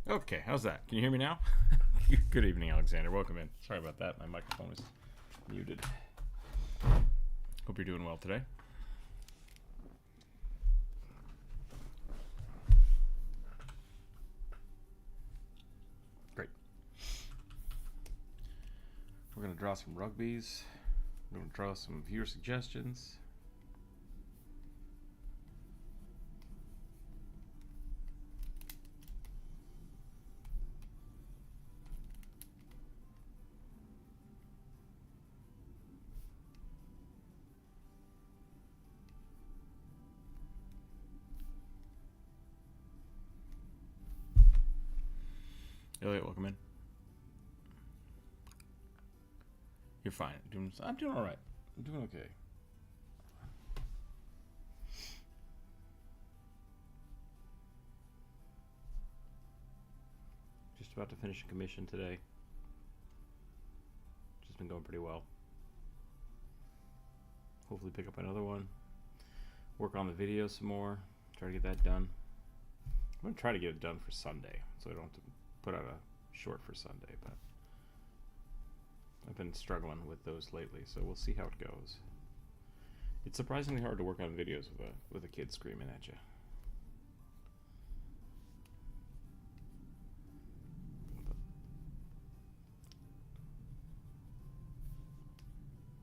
Okay, how's that? Can you hear me now? Good evening, Alexander. Welcome in. Sorry about that. My microphone is muted. Hope you're doing well today. Great. We're going to draw some rugbies. We're going to draw some viewer suggestions. Elliot, welcome in. You're fine. I'm doing all right. I'm doing okay. Just about to finish a commission today. Just been going pretty well. Hopefully pick up another one. Work on the video some more. Try to get that done. I'm going to try to get it done for Sunday, so I don't have to put out a short for Sunday, but I've been struggling with those lately, so we'll see how it goes. It's surprisingly hard to work on videos with a kid screaming at you. But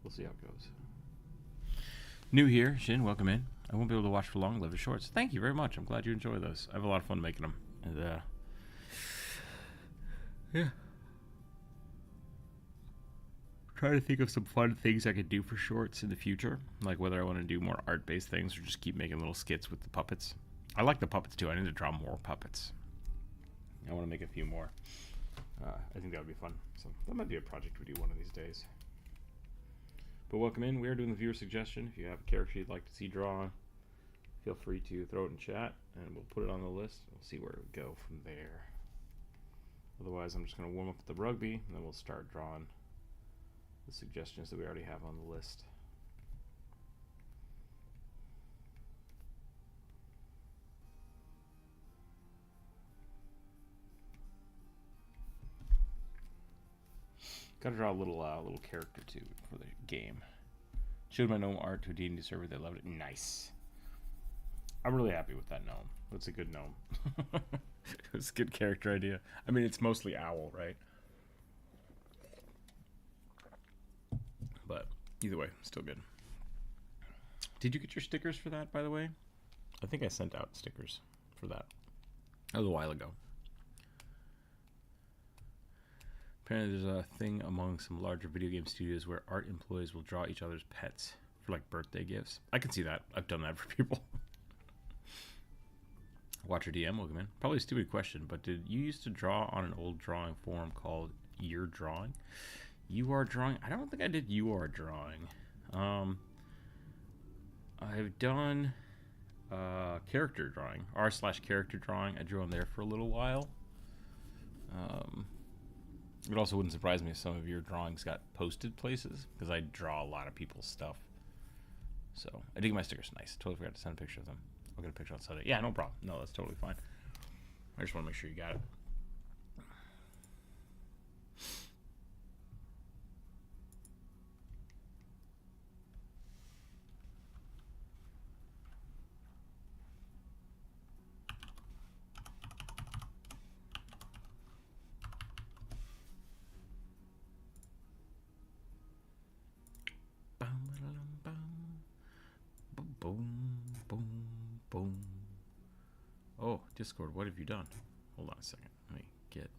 we'll see how it goes. New here, Shin, welcome in. I won't be able to watch for long, love the shorts. Thank you very much. I'm glad you enjoy those. I have a lot of fun making them. And yeah. Trying to think of some fun things I could do for shorts in the future, like whether I want to do more art-based things or just keep making little skits with the puppets. I like the puppets too. I need to draw more puppets. I want to make a few more. I think that would be fun. So that might be a project we do one of these days. But welcome in. We are doing the viewer suggestion. If you have a character you'd like to see drawn, feel free to throw it in chat, and we'll put it on the list. We'll see where we go from there. Otherwise, I'm just going to warm up with the rugby, and then we'll start drawing the suggestions that we already have on the list. Got to draw a little character too for the game. Showed my gnome art to a D&D server. They loved it. Nice. I'm really happy with that gnome. That's a good gnome. It's a good character idea. I mean, it's mostly owl, right? But either way, still good. Did you get your stickers for that, by the way? I think I sent out stickers for that. That was a while ago. Apparently there's a thing among some larger video game studios where art employees will draw each other's pets for like birthday gifts. I can see that. I've done that for people. Watcher DM, welcome in. Probably a stupid question, but did you used to draw on an old drawing forum called You're Drawing? You Are Drawing? I don't think I did You Are Drawing. I've done character drawing, r/character drawing. I drew on there for a little while. It also wouldn't surprise me if some of your drawings got posted places, because I draw a lot of people's stuff. So I dig my stickers. Nice. Totally forgot to send a picture of them. I'll get a picture on Sunday. Yeah, no problem. No, that's totally fine. I just want to make sure you got it. Boom, boom, boom. Oh, Discord, what have you done? Hold on a second. Let me get...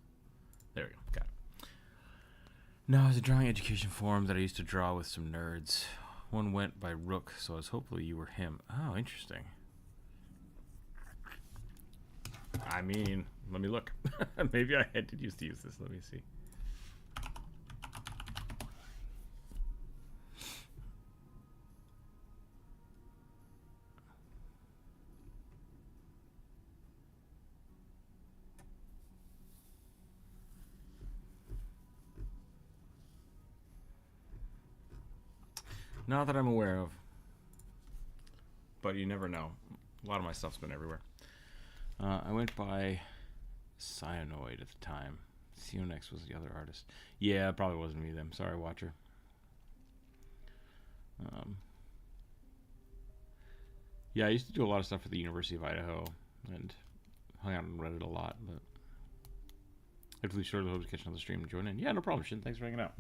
There we go. Got it. No, it's a drawing education forum that I used to draw with some nerds. One went by Rook, so I was hopefully you were him. Oh, interesting. I mean, let me look. Maybe I had to use this. Let me see. Not that I'm aware of, but you never know. A lot of my stuff's been everywhere. I went by Cyanoid at the time. Sionex was the other artist. Yeah, it probably wasn't me then. Sorry, Watcher. Yeah, I used to do a lot of stuff at the University of Idaho and hung out on Reddit a lot, but hopefully sure to catch another stream and join in. Yeah, no problem, Shin. Thanks for hanging out.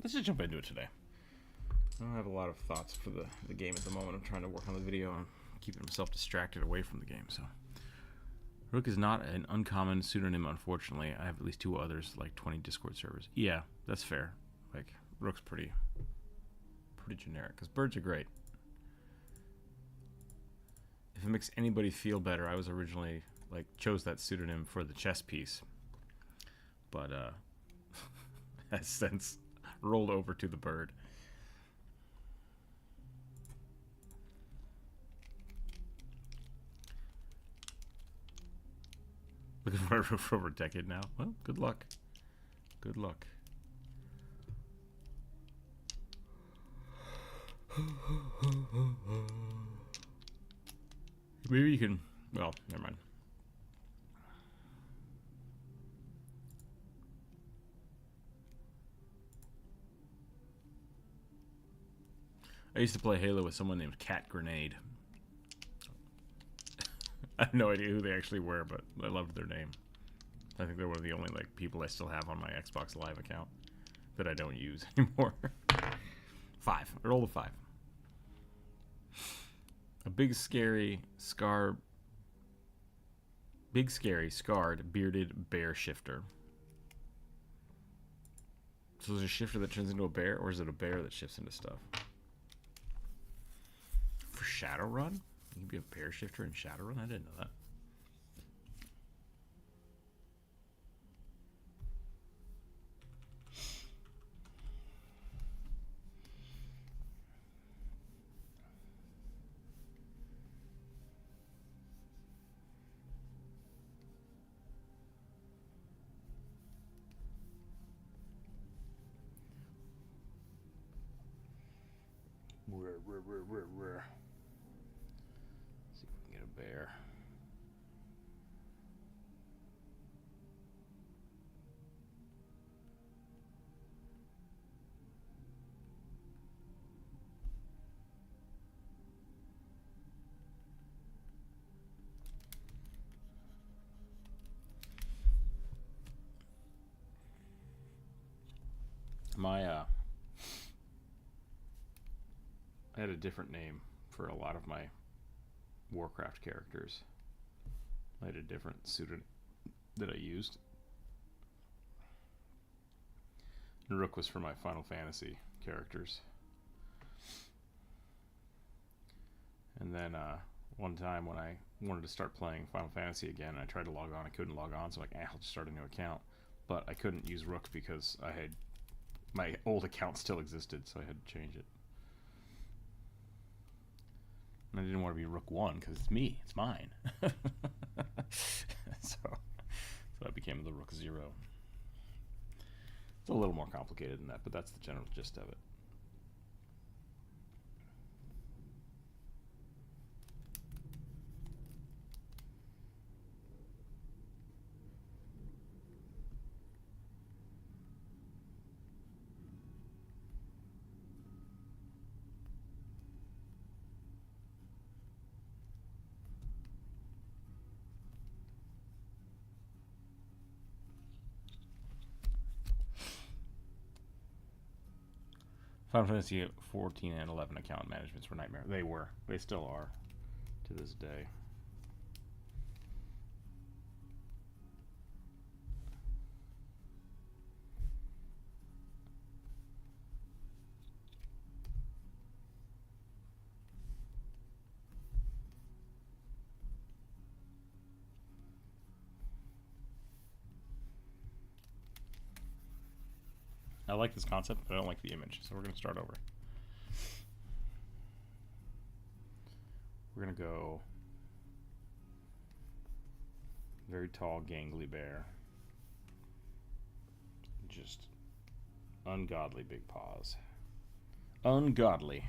Let's just jump into it today. I don't have a lot of thoughts for the game at the moment. I'm trying to work on the video and keeping myself distracted away from the game. So, Rook is not an uncommon pseudonym, unfortunately. I have at least 2 others, like 20 Discord servers. Yeah, that's fair. Like, Rook's pretty generic, because birds are great. If it makes anybody feel better, I was originally, like, chose that pseudonym for the chess piece. But, has since rolled over to the bird. Looking for a roof for over a decade now. Well, good luck. Good luck. Maybe you can... Well, never mind. I used to play Halo with someone named Cat Grenade. I have no idea who they actually were, but I loved their name. I think they're one of the only people I still have on my Xbox Live account that I don't use anymore. 5. I rolled a 5. A big, scary, scarred, bearded bear shifter. So is it a shifter that turns into a bear, or is it a bear that shifts into stuff? For Shadowrun? You can be a bear shifter in Shadowrun? I didn't know that. See if we can get a bear. I had a different name for a lot of my Warcraft characters. I had a different pseudonym that I used. And Rook was for my Final Fantasy characters. And then one time when I wanted to start playing Final Fantasy again, I tried to log on. I couldn't log on, so I'm like, I'll just start a new account. But I couldn't use Rook because my old account still existed, so I had to change it. And I didn't want to be Rook 1 because it's me, it's mine. so I became the Rook 0. It's a little more complicated than that, but that's the general gist of it. Final Fantasy 14 and 11 account managements were nightmare. They were. They still are to this day. I like this concept, but I don't like the image, so we're going to start over. We're going to go very tall, gangly bear. Just ungodly big paws. Ungodly.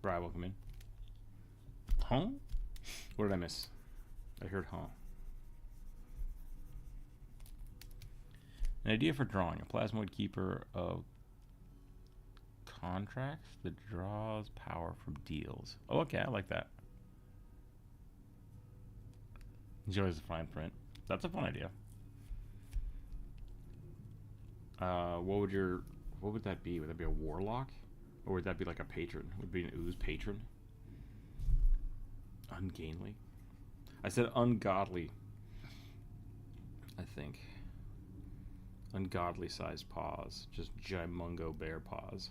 Bri, welcome in. Huh? What did I miss? I heard huh. An idea for drawing. A plasmoid keeper of contracts that draws power from deals. Oh, okay, I like that. Enjoys the fine print. That's a fun idea. What would that be? Would that be a warlock? Or would that be like a patron? Would it be an ooze patron? Ungainly? I said ungodly. I think. Ungodly sized paws. Just gimungo bear paws.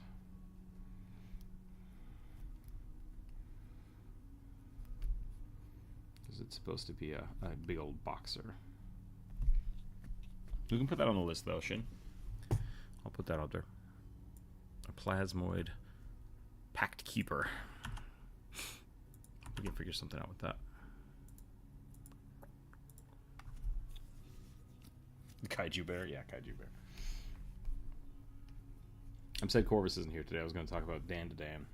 Is it supposed to be a big old boxer? We can put that on the list though, Shin. I'll put that out there. A plasmoid pact keeper. We can figure something out with that. The kaiju bear? Yeah, kaiju bear. I'm sad Corvus isn't here today. I was going to talk about Dan to Dan.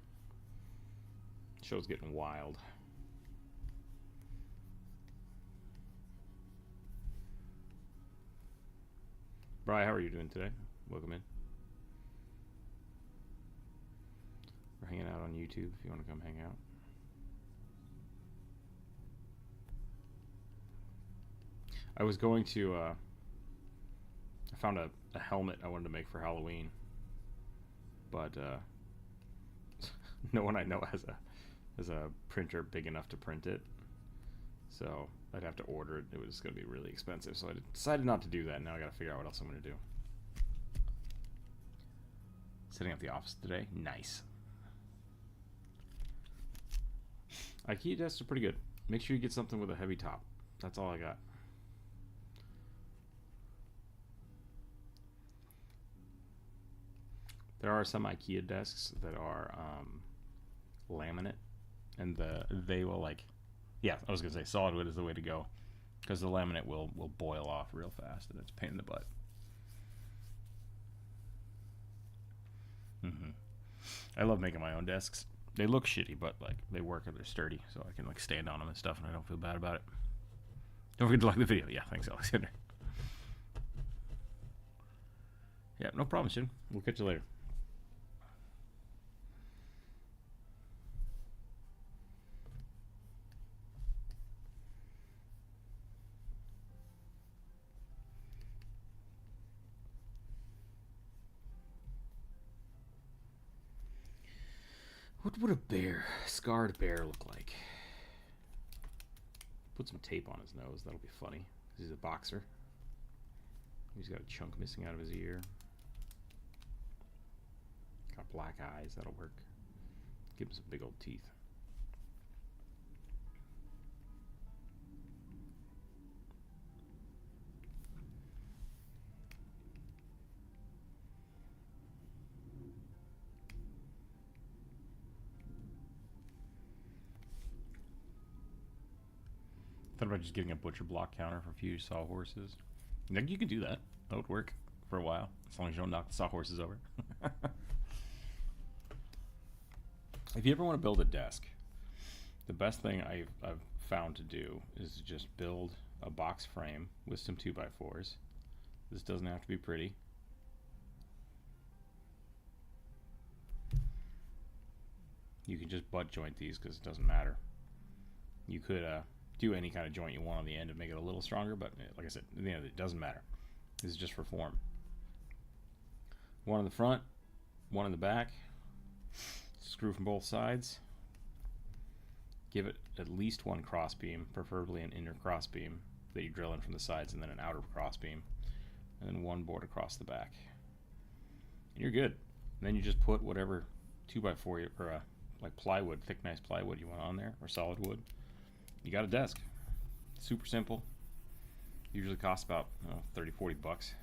Show's getting wild. Bri, how are you doing today? Welcome in. We're hanging out on YouTube if you want to come hang out. I was going to, I found a helmet I wanted to make for Halloween, but no one I know has a printer big enough to print it, so I'd have to order it. It was going to be really expensive, so I decided not to do that. Now I got to figure out what else I'm going to do. Setting up the office today. Nice. IKEA desks are pretty good. Make sure you get something with a heavy top. That's all I got. There are some IKEA desks that are laminate, and they will like, yeah, I was gonna say solid wood is the way to go, because the laminate will boil off real fast, and it's a pain in the butt. I love making my own desks. They look shitty, but like they work and they're sturdy, so I can like stand on them and stuff, and I don't feel bad about it. Don't forget to like the video. Yeah, thanks, Alexander. Yeah, no problem, Shin. We'll catch you later. What would a scarred bear look like? Put some tape on his nose. That'll be funny. He's a boxer. He's got a chunk missing out of his ear. Got black eyes. That'll work. Give him some big old teeth. Thought about just getting a butcher block counter for a few sawhorses. Like, you can do that. That would work for a while, as long as you don't knock the sawhorses over. If you ever want to build a desk, the best thing I've found to do is just build a box frame with some 2x4s. This doesn't have to be pretty. You can just butt joint these because it doesn't matter. You could do any kind of joint you want on the end to make it a little stronger, but like I said, at the end of it doesn't matter. This is just for form. One in the front, one in the back. Screw from both sides. Give it at least one crossbeam, preferably an inner crossbeam that you drill in from the sides, and then an outer crossbeam, and then one board across the back. And you're good. And then you just put whatever 2x4 or like plywood, thick, nice plywood you want on there, or solid wood. You got a desk. Super simple. Usually costs about 30, 40 bucks,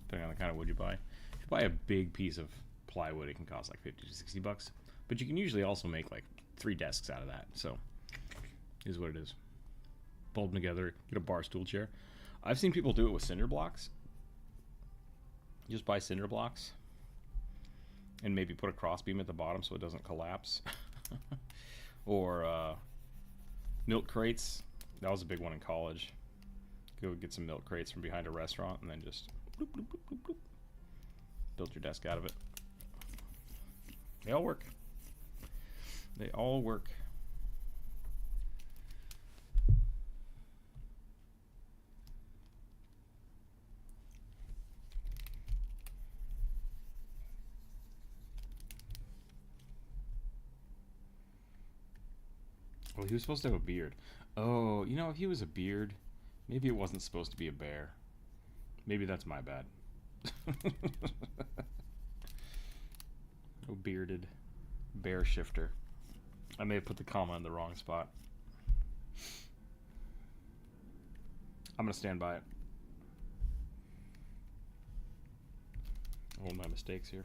depending on the kind of wood you buy. If you buy a big piece of plywood, it can cost like 50 to 60 bucks. But you can usually also make like 3 desks out of that. So, is what it is. Bolt them together, get a bar stool chair. I've seen people do it with cinder blocks. Just buy cinder blocks and maybe put a cross beam at the bottom so it doesn't collapse. Or milk crates. That was a big one in college. Go get some milk crates from behind a restaurant and then just bloop, bloop, bloop, bloop, bloop. Build your desk out of it. They all work. They all work. Well, he was supposed to have a beard. Oh, you know, if he was a beard, maybe it wasn't supposed to be a bear. Maybe that's my bad. Oh, bearded bear shifter. I may have put the comma in the wrong spot. I'm going to stand by it. Own my mistakes here.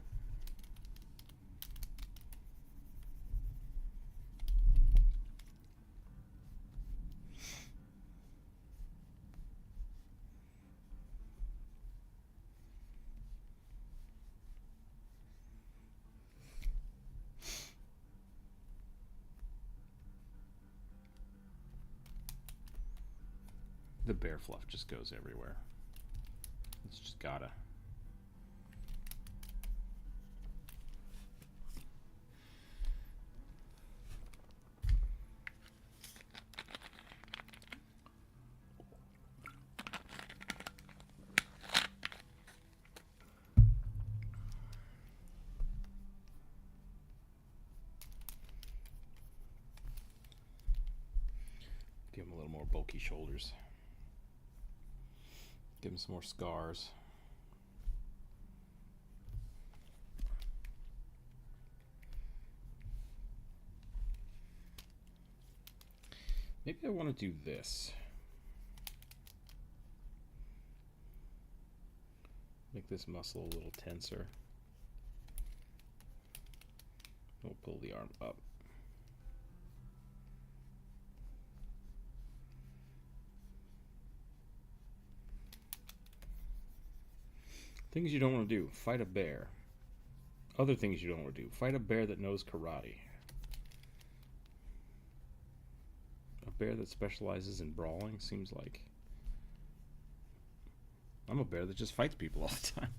The bear fluff just goes everywhere. It's just gotta. Give him a little more bulky shoulders. Give him some more scars. Maybe I want to do this. Make this muscle a little tenser. We'll pull the arm up. Things you don't want to do. Fight a bear. Other things you don't want to do. Fight a bear that knows karate. A bear that specializes in brawling seems like... I'm a bear that just fights people all the time.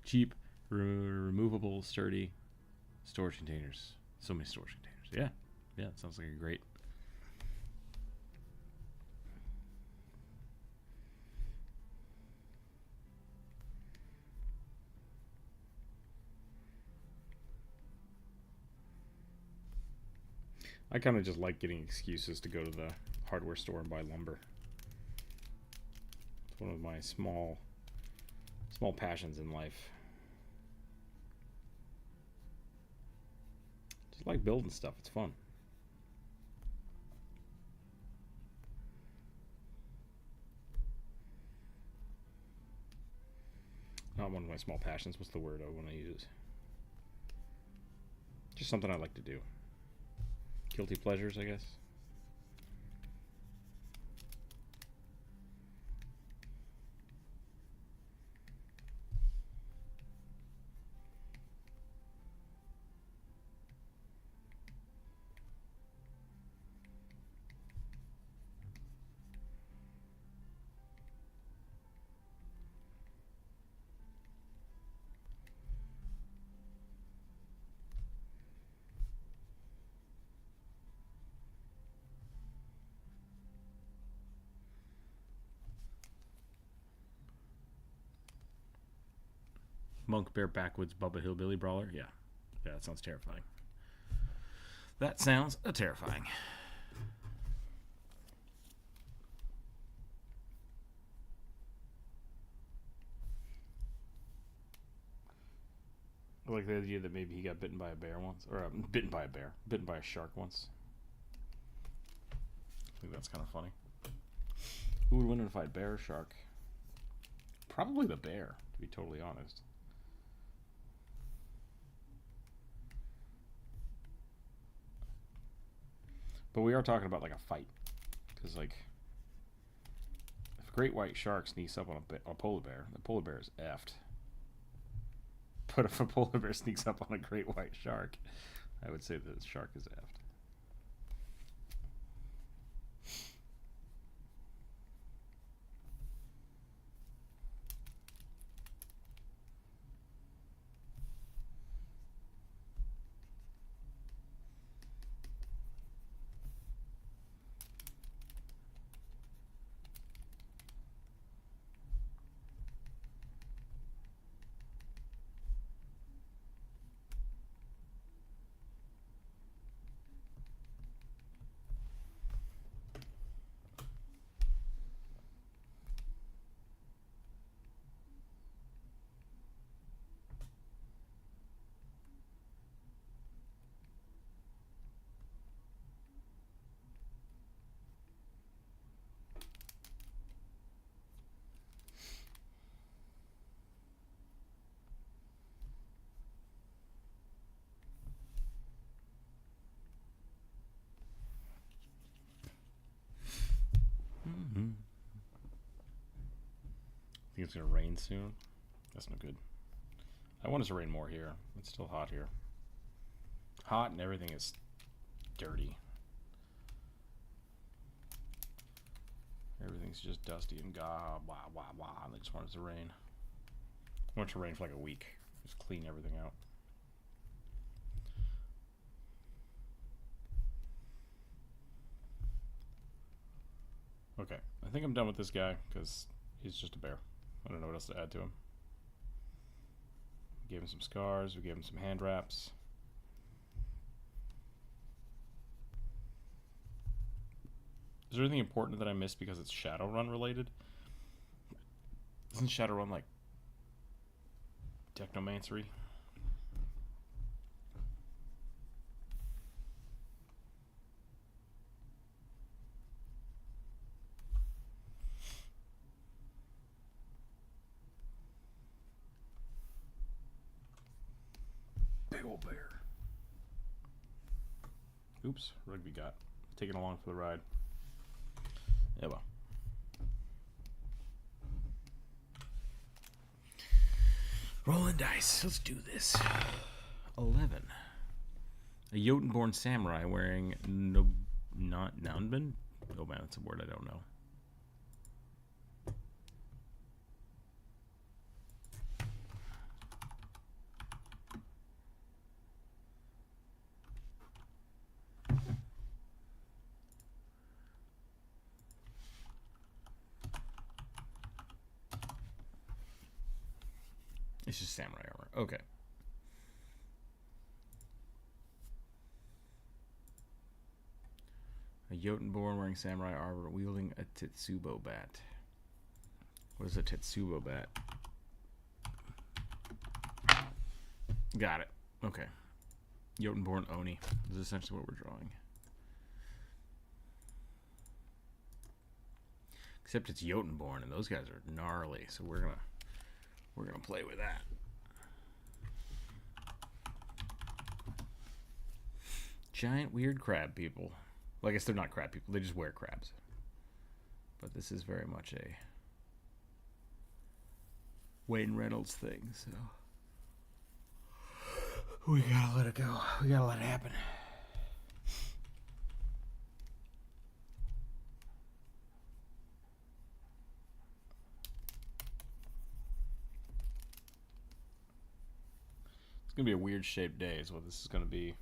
Cheap, removable, sturdy storage containers. So many storage containers. Yeah, it sounds like a great... I kind of just like getting excuses to go to the hardware store and buy lumber. It's one of my small passions in life. Just like building stuff. It's fun. Not one of my small passions. What's the word I want to use? Just something I like to do. Guilty pleasures, I guess. Monk Bear Backwoods Bubba Hillbilly Brawler. Yeah, that sounds terrifying. That sounds terrifying. I like the idea that maybe he got bitten by a bear once, or bitten by a shark once. I think that's kind of funny. Who would win in a fight, bear or shark? Probably the bear, to be totally honest. But we are talking about like a fight, because like if a great white shark sneaks up on a polar bear, the polar bear is effed. But if a polar bear sneaks up on a great white shark, I would say that the shark is effed. Think it's gonna rain soon? That's no good. I want it to rain more here. It's still hot here. Hot and everything is dirty. Everything's just dusty and blah, blah, blah. And I just want it to rain. I want it to rain for like a week. Just clean everything out. Okay, I think I'm done with this guy because he's just a bear. I don't know what else to add to him. We gave him some scars. We gave him some hand wraps. Is there anything important that I missed because it's Shadowrun related? Isn't Shadowrun like technomancery? Big old bear. Oops, rugby got taken along for the ride. Yeah, well. Rolling dice. Let's do this. 11. A Jotun-born samurai wearing not Nanban? Oh man, that's a word I don't know. It's just samurai armor. Okay. A Jotun-born wearing samurai armor wielding a Tetsubo bat. What is a Tetsubo bat? Got it. Okay. Jotun-born Oni. This is essentially what we're drawing. Except it's Jotun-born, and those guys are gnarly, so we're gonna play with that. Giant weird crab people. Well, I guess they're not crab people. They just wear crabs. But this is very much a Wayne Reynolds thing, so we gotta let it go. We gotta let it happen. It's gonna be a weird shaped day is what this is gonna be.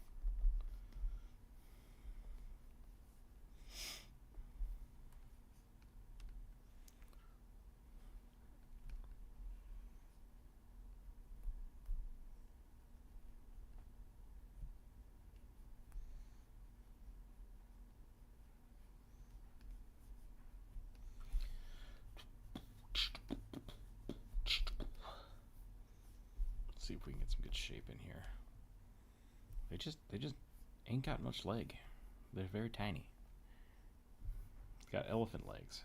See if we can get some good shape in here. They just ain't got much leg. They're very tiny. It's got elephant legs.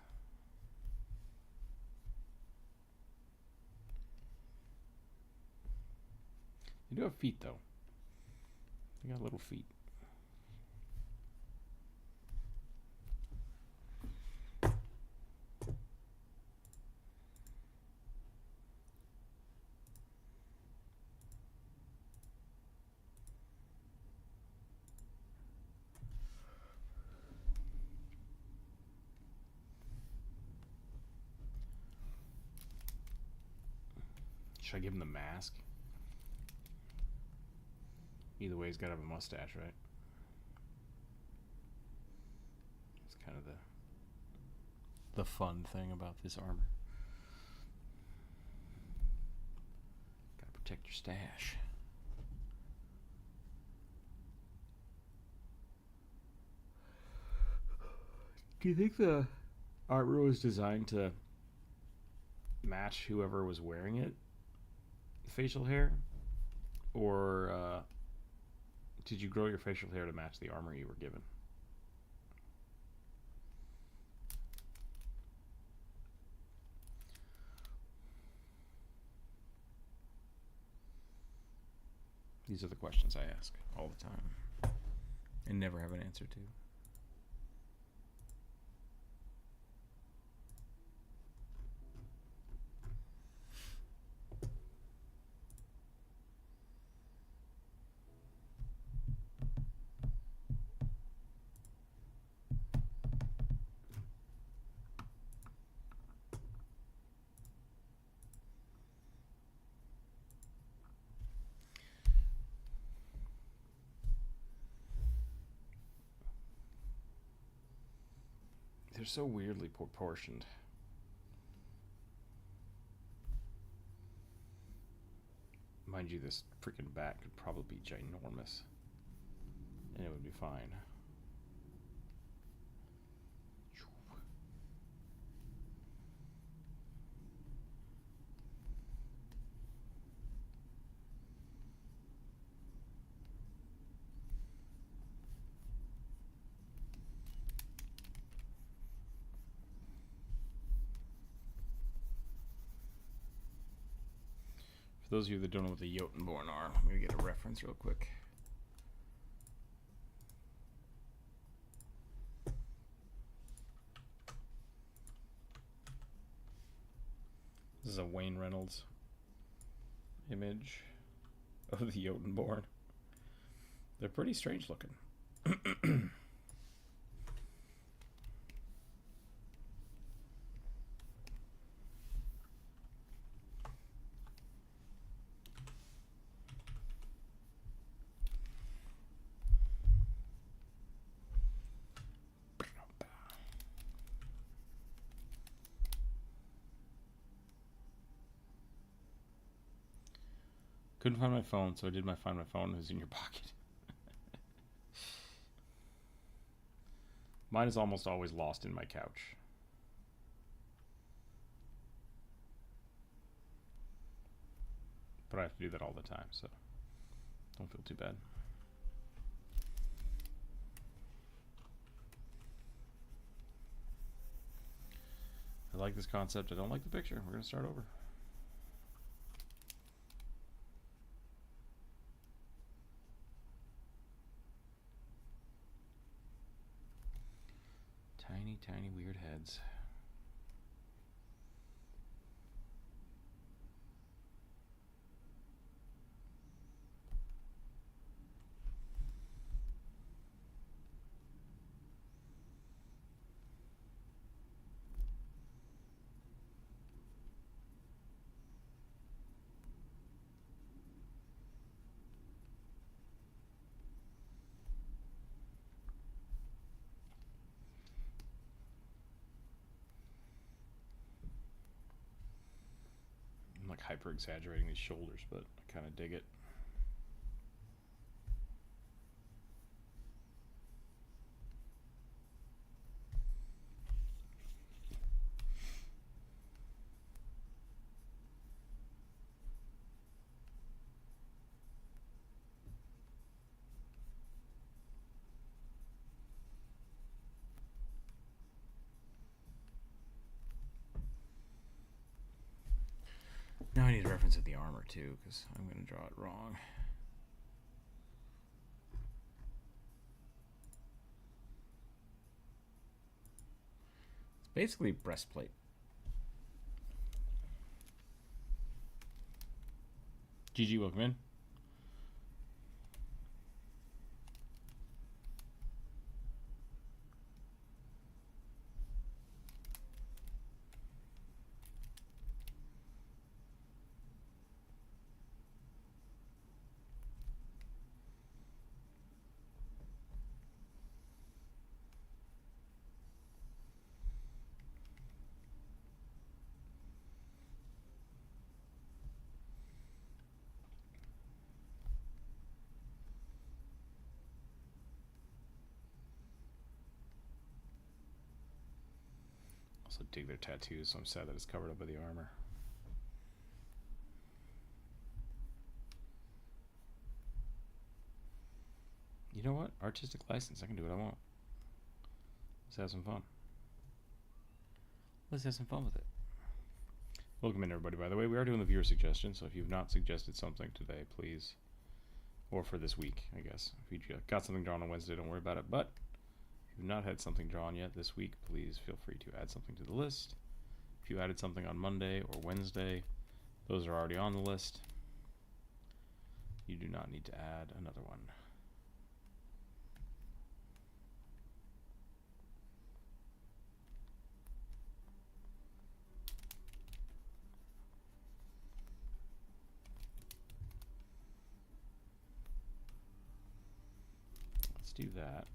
They do have feet, though. They got little feet. Should I give him the mask? Either way, he's got to have a mustache, right? It's kind of the fun thing about this armor. Gotta protect your stash. Do you think the armor was designed to match whoever was wearing it? Facial hair? Or did you grow your facial hair to match the armor you were given? These are the questions I ask all the time and never have an answer to. They're so weirdly proportioned. Mind you, this freaking bat could probably be ginormous. And it would be fine. For those of you that don't know what the Jotunborn are, let me get a reference real quick. This is a Wayne Reynolds image of the Jotunborn. They're pretty strange looking. Couldn't find my phone, so I did find my phone. It was in your pocket. Mine is almost always lost in my couch. But I have to do that all the time, so don't feel too bad. I like this concept. I don't like the picture. We're going to start over. Tiny, tiny weird heads. Like hyper exaggerating these shoulders, but I kind of dig it. Now I need a reference of the armor too, because I'm going to draw it wrong. Basically breastplate. GG, welcome in. Also dig their tattoos, so I'm sad that it's covered up by the armor. You know what? Artistic license. I can do what I want. Let's have some fun. Let's have some fun with it. Welcome in, everybody. By the way, we are doing the viewer suggestion, so if you've not suggested something today, please, or for this week, I guess. If you got something drawn on Wednesday, don't worry about it. But if you've not had something drawn yet this week, please feel free to add something to the list. If you added something on Monday or Wednesday, those are already on the list. You do not need to add another one. Let's do that.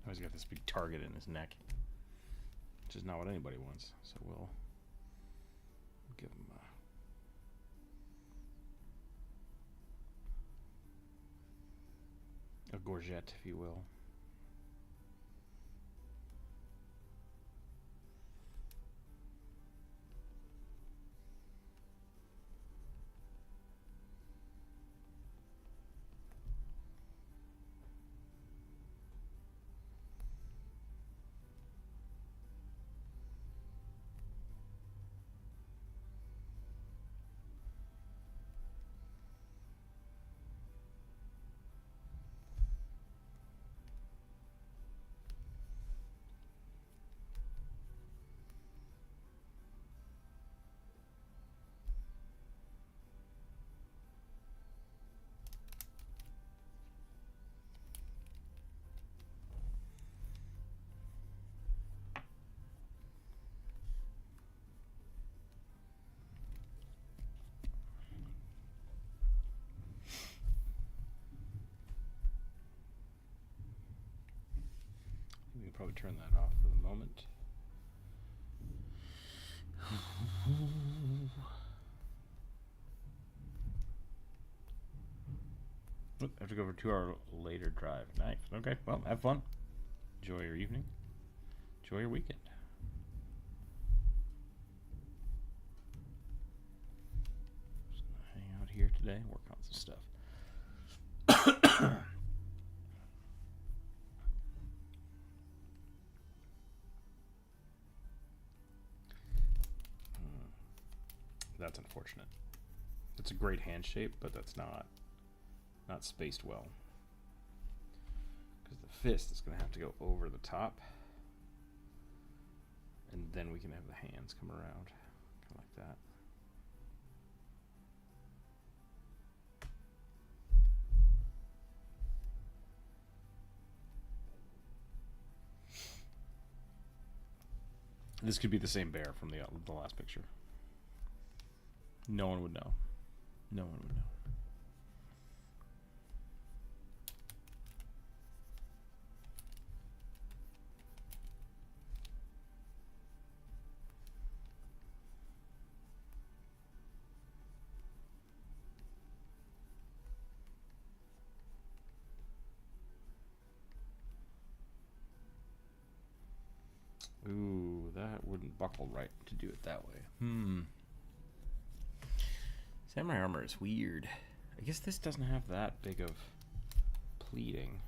Oh, he's got this big target in his neck, which is not what anybody wants. So we'll give him a gorget, if you will. We can probably turn that off for the moment. Oop, I have to go for a 2-hour later drive. Nice. Okay, well, have fun. Enjoy your evening. Enjoy your weekend. Just gonna hang out here today, work on some stuff. That's unfortunate. It's a great hand shape, but that's not spaced well. Because the fist is going to have to go over the top, and then we can have the hands come around, kind of like that. This could be the same bear from the last picture. No one would know. No one would know. Ooh, that wouldn't buckle right to do it that way. Samurai armor is weird. I guess this doesn't have that big of pleating.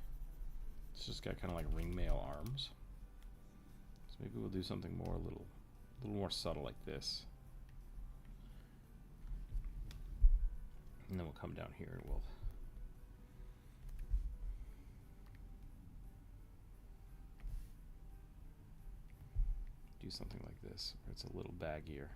It's just got kind of like ringmail arms. So maybe we'll do something more, a little more subtle like this. And then we'll come down here and we'll use something like this, where it's a little baggier.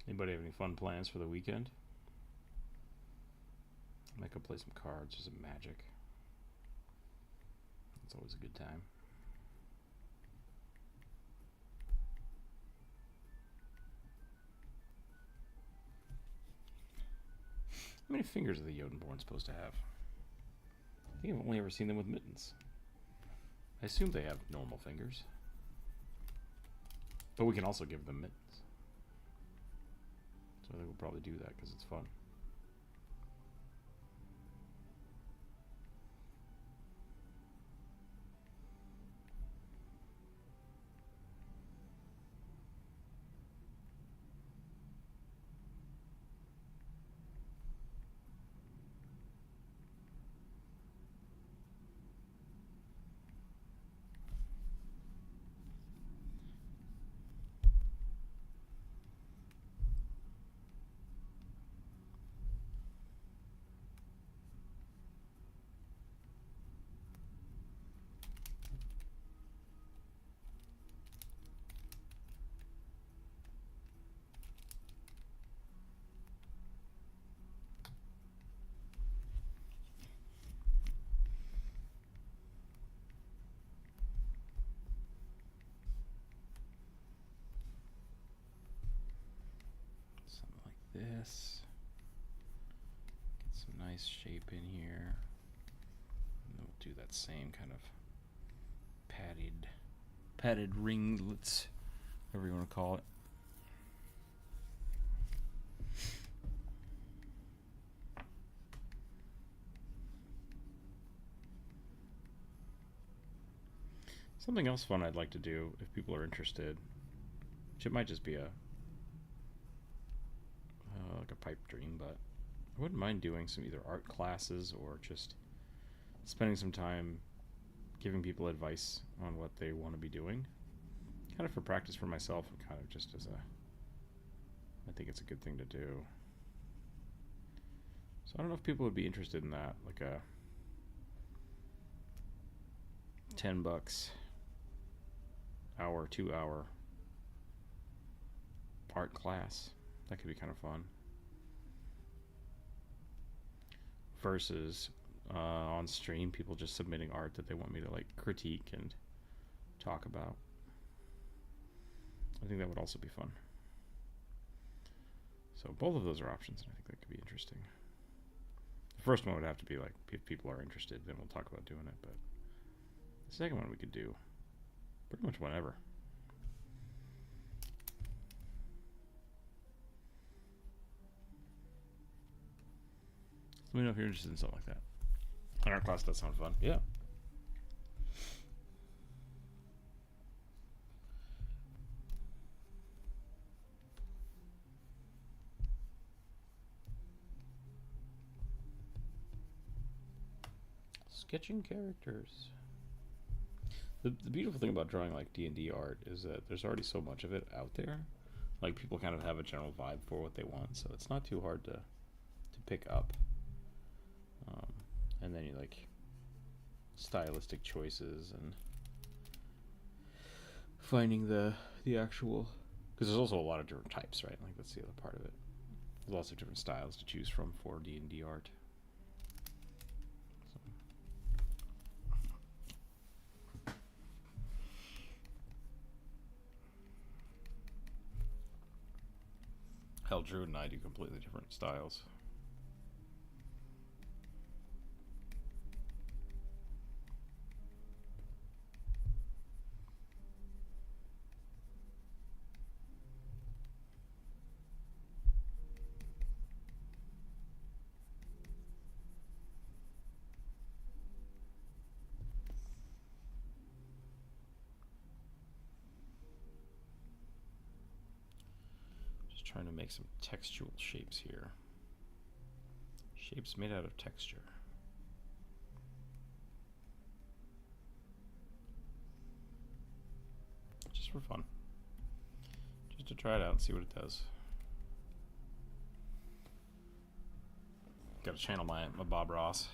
Anybody have any fun plans for the weekend? I might go play some cards or some Magic. It's always a good time. How many fingers are the Jotunborn supposed to have? I think I've only ever seen them with mittens. I assume they have normal fingers. But we can also give them mittens. So I think we'll probably do that because it's fun. This. Get some nice shape in here. And then we'll do that same kind of padded ringlets, whatever you want to call it. Something else fun I'd like to do if people are interested, which it might just be like a pipe dream, but I wouldn't mind doing some either art classes or just spending some time giving people advice on what they want to be doing, kind of for practice for myself and kind of just as I think it's a good thing to do. So I don't know if people would be interested in that, like a $10 hour, 2-hour art class. That could be kind of fun. Versus on stream, people just submitting art that they want me to like critique and talk about. I think that would also be fun. So both of those are options, and I think that could be interesting. The first one would have to be like, if people are interested, then we'll talk about doing it. But the second one we could do pretty much whenever. Let me know if you're interested in something like that. An art class does sound fun. Yeah. Sketching characters. The beautiful thing about drawing like D&D art is that there's already so much of it out there. Like people kind of have a general vibe for what they want, so it's not too hard to pick up. And then you like stylistic choices and finding the actual, because there's also a lot of different types, right? Like that's the other part of it. There's lots of different styles to choose from for D&D art. Hell, Drew and I do completely different styles. Trying to make some textual shapes here. Shapes made out of texture. Just for fun. Just to try it out and see what it does. Got to channel my Bob Ross.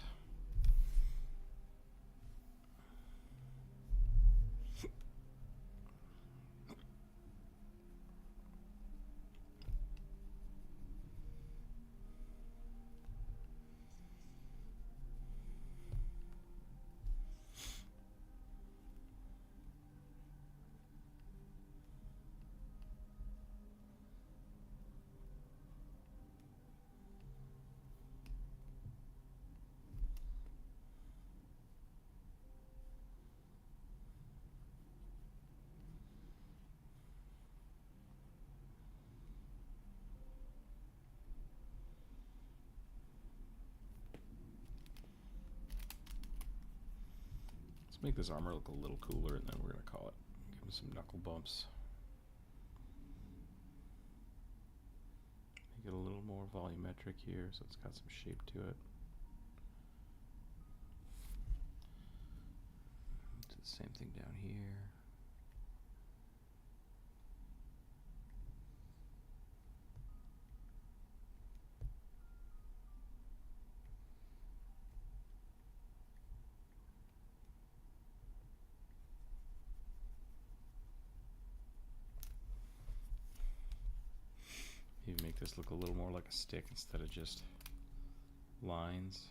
Let's make this armor look a little cooler, and then we're going to call it. Give him some knuckle bumps. Make it a little more volumetric here, so it's got some shape to it. Do the same thing down here. Maybe make this look a little more like a stick instead of just lines.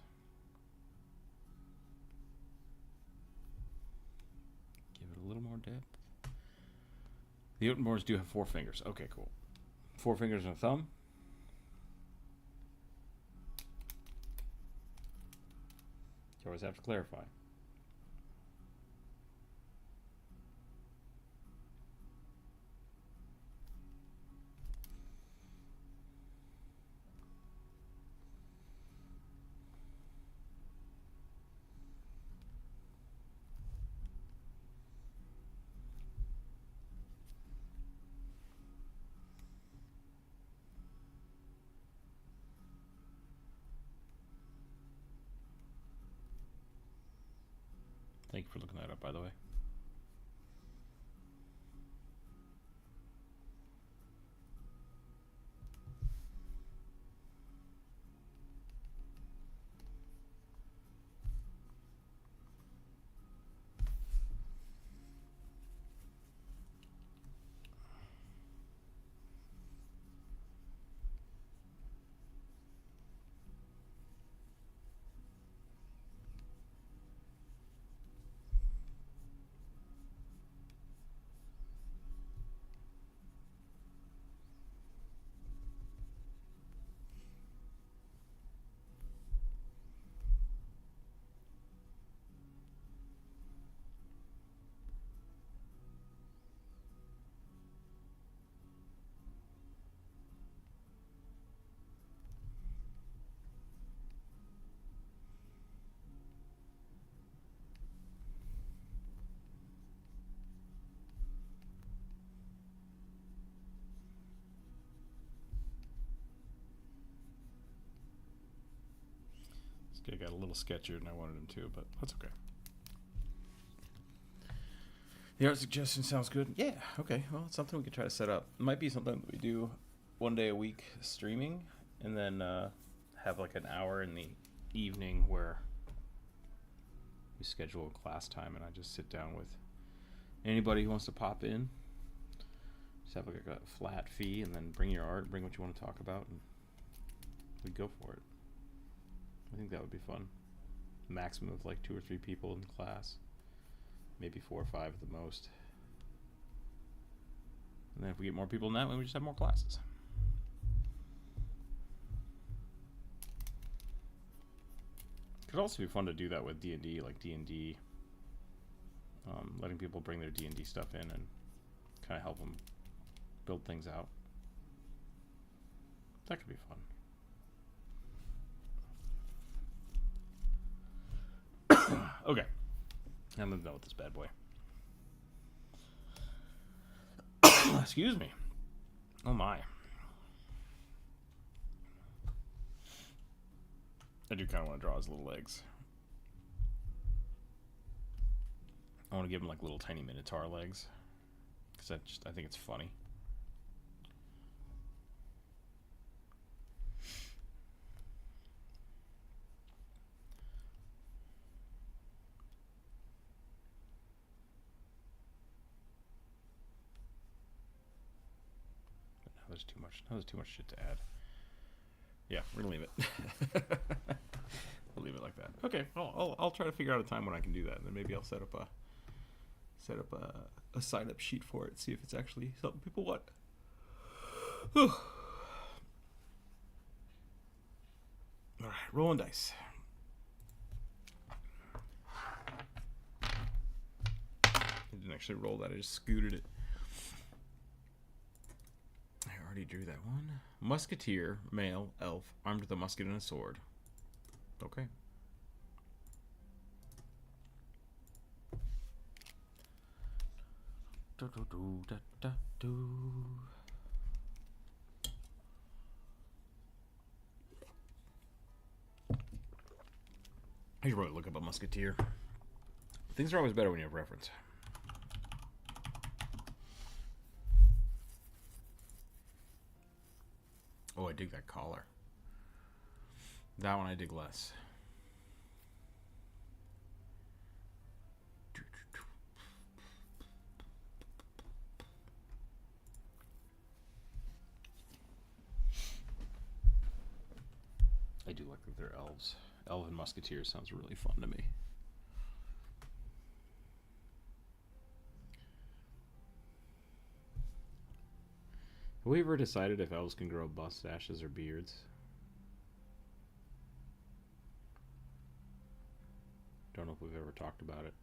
Give it a little more depth. The Jotunborns do have 4 fingers. Okay, cool. 4 fingers and a thumb. You always have to clarify. Thank you for looking that up, by the way. This guy got a little sketchier than I wanted him to, but that's okay. The art suggestion sounds good. Yeah, okay. Well, it's something we could try to set up. It might be something that we do one day a week streaming, and then have like an hour in the evening where we schedule a class time, and I just sit down with anybody who wants to pop in. Just have like a flat fee, and then bring your art, bring what you want to talk about, and we go for it. I think that would be fun. Maximum of like 2 or 3 people in the class. Maybe 4 or 5 at the most. And then if we get more people in that, we just have more classes. Could also be fun to do that with D&D, like D&D. Letting people bring their D&D stuff in and kind of help them build things out. That could be fun. Okay. I'm done with this bad boy. Excuse me. Oh my. I do kind of want to draw his little legs. I want to give him like little tiny minotaur legs, because I think it's funny. There's too much. There's too much shit to add. Yeah, we're gonna leave it. We'll leave it like that. Okay, I'll try to figure out a time when I can do that, and then maybe I'll set up a sign up sheet for it. See if it's actually something people want. Whew. All right, rolling dice. I didn't actually roll that. I just scooted it. I already drew that one. Musketeer, male, elf, armed with a musket and a sword. Okay. Do, do, do, da, da, do. I should probably look up a musketeer. Things are always better when you have reference. Oh, I dig that collar. That one I dig less. I do like that they're elves. Elven musketeer sounds really fun to me. Have we ever decided if elves can grow mustaches or beards? Don't know if we've ever talked about it.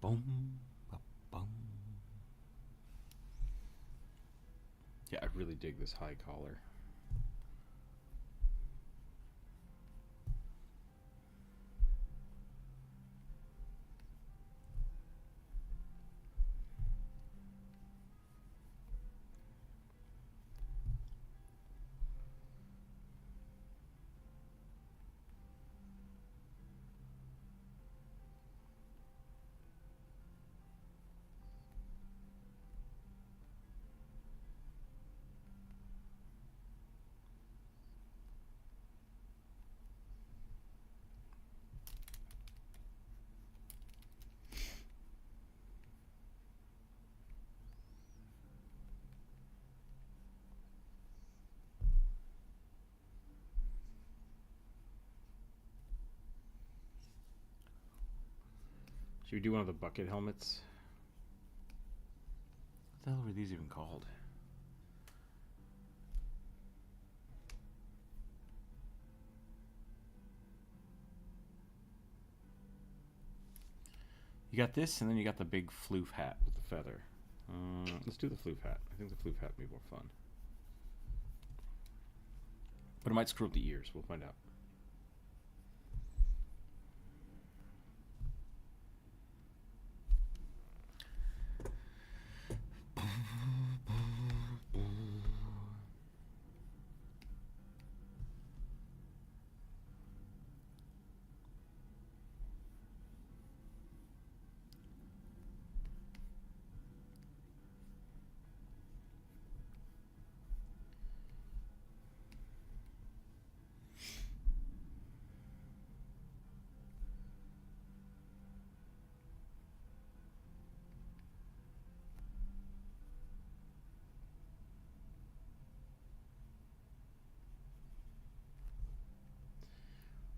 Boom, boom. Yeah, I really dig this high collar. Should we do one of the bucket helmets? What the hell were these even called? You got this, and then you got the big floof hat with the feather. Let's do the floof hat. I think the floof hat would be more fun. But it might screw up the ears. We'll find out.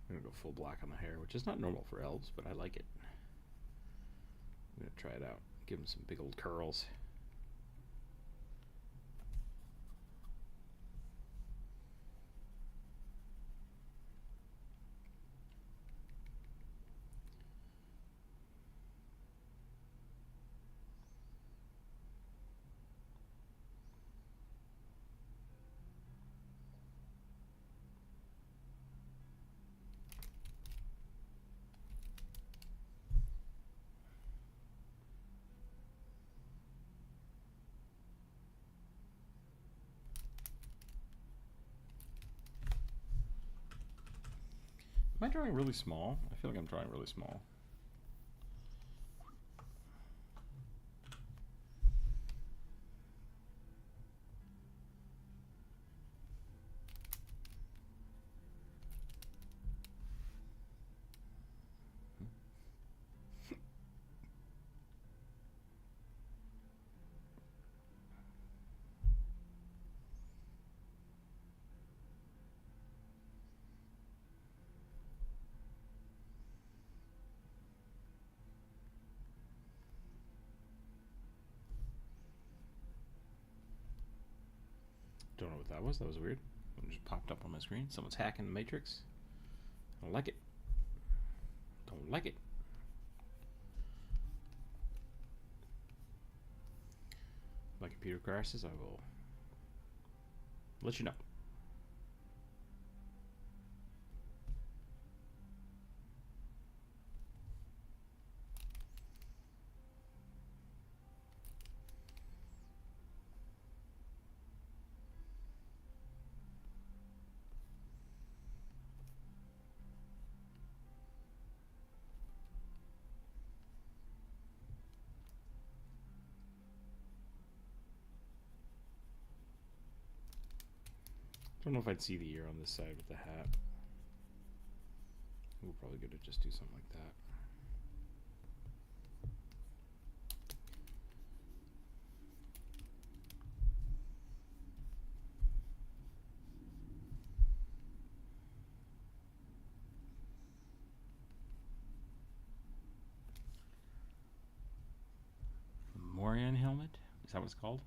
I'm going to go full black on the hair, which is not normal for elves, but I like it. I'm going to try it out. Give them some big old curls. Am I drawing really small? I feel like I'm drawing really small. Don't know what that was. That was weird. It just popped up on my screen. Someone's hacking the Matrix. I don't like it. Don't like it. If my computer crashes, I will let you know. I don't know if I'd see the ear on this side with the hat. We're probably good to just do something like that. Morian helmet? Is that what it's called?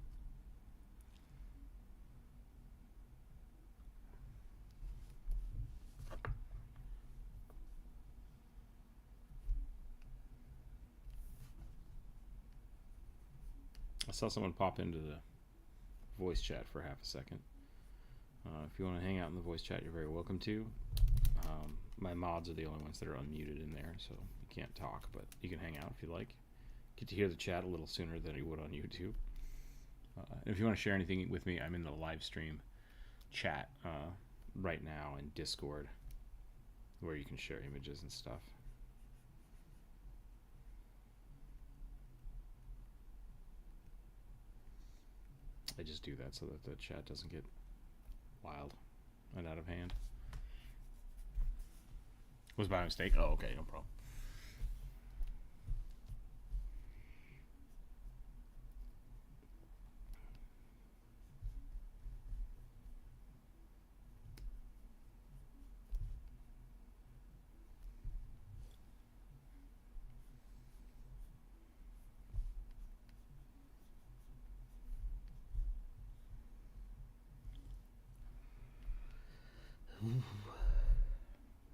I saw someone pop into the voice chat for half a second. If you want to hang out in the voice chat, you're very welcome to. My mods are the only ones that are unmuted in there, so you can't talk, but you can hang out if you like. Get to hear the chat a little sooner than you would on YouTube. If you want to share anything with me, I'm in the live stream chat right now in Discord, where you can share images and stuff. I just do that so that the chat doesn't get wild and out of hand. Was by mistake? Oh, okay, no problem.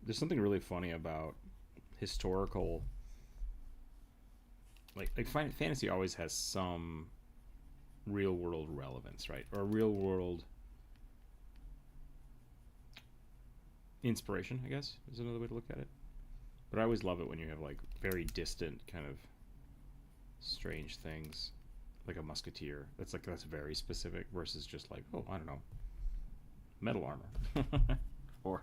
There's something really funny about historical, like fantasy always has some real world relevance, right? Or real world inspiration, I guess, is another way to look at it. But I always love it when you have like very distant kind of strange things, like a musketeer. That's very specific versus just like, oh, I don't know, metal armor. Or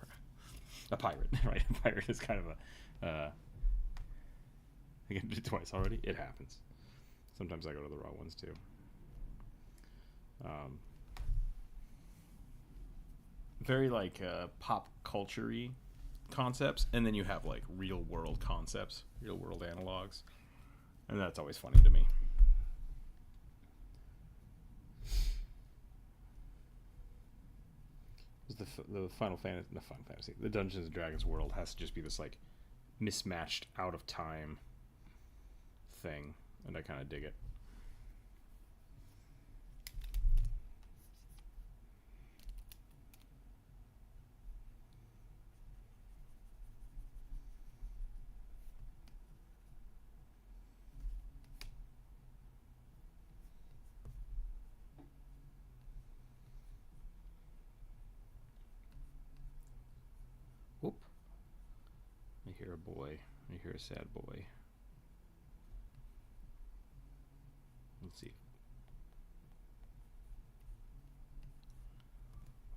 a pirate, right? A pirate is kind of a I did it twice already. It happens. Sometimes I go to the wrong ones too. Very like pop culture-y concepts, and then you have like real world concepts, real world analogs, and that's always funny to me. The Final Fantasy, the Dungeons and Dragons world has to just be this like mismatched, out of time thing, and I kind of dig it. Whoop. I hear a boy. I hear a sad boy. Let's see.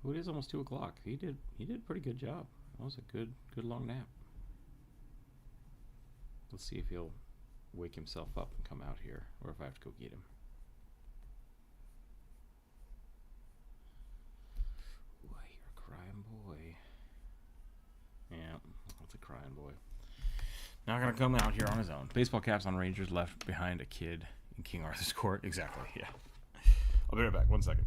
Oh, it is almost 2 o'clock. He did a pretty good job. That was a good long nap. Let's see if he'll wake himself up and come out here, or if I have to go get him. Ooh, I hear a crying boy. Yeah, that's a crying boy. Not gonna come out here on his own. Baseball caps on Rangers left behind a kid in King Arthur's Court. Exactly, yeah. I'll be right back. 1 second.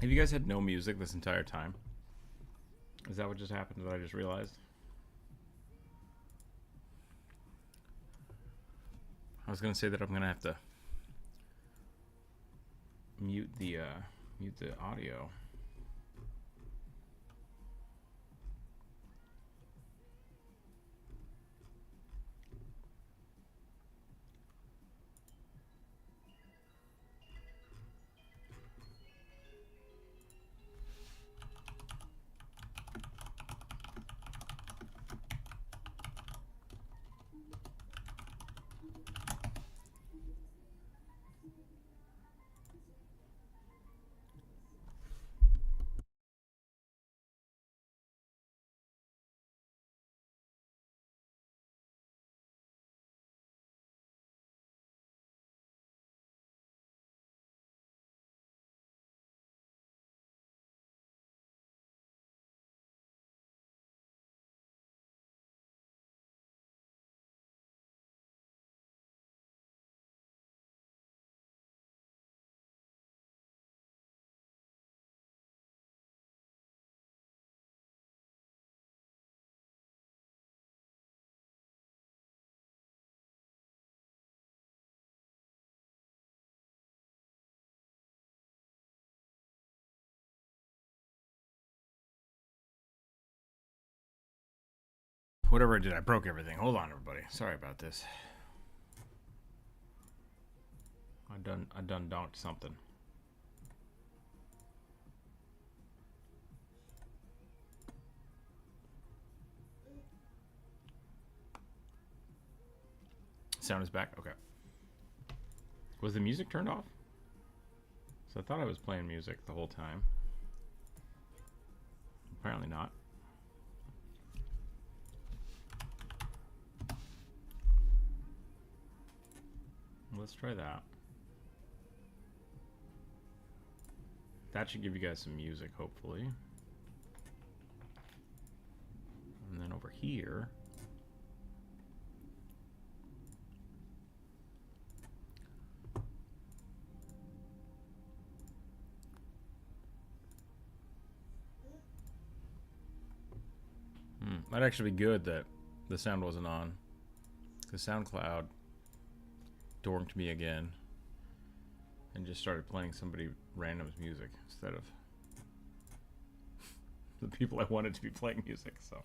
Have you guys had no music this entire time? Is that what just happened that I just realized? I was gonna say that I'm gonna have to mute the audio. Whatever I did, I broke everything. Hold on, everybody. Sorry about this. I done donked something. Sound is back. Okay. Was the music turned off? So I thought I was playing music the whole time. Apparently not. Let's try that. That should give you guys some music, hopefully. And then over here. Might actually be good that the sound wasn't on. The SoundCloud dorked me again and just started playing somebody random's music instead of the people I wanted to be playing music. So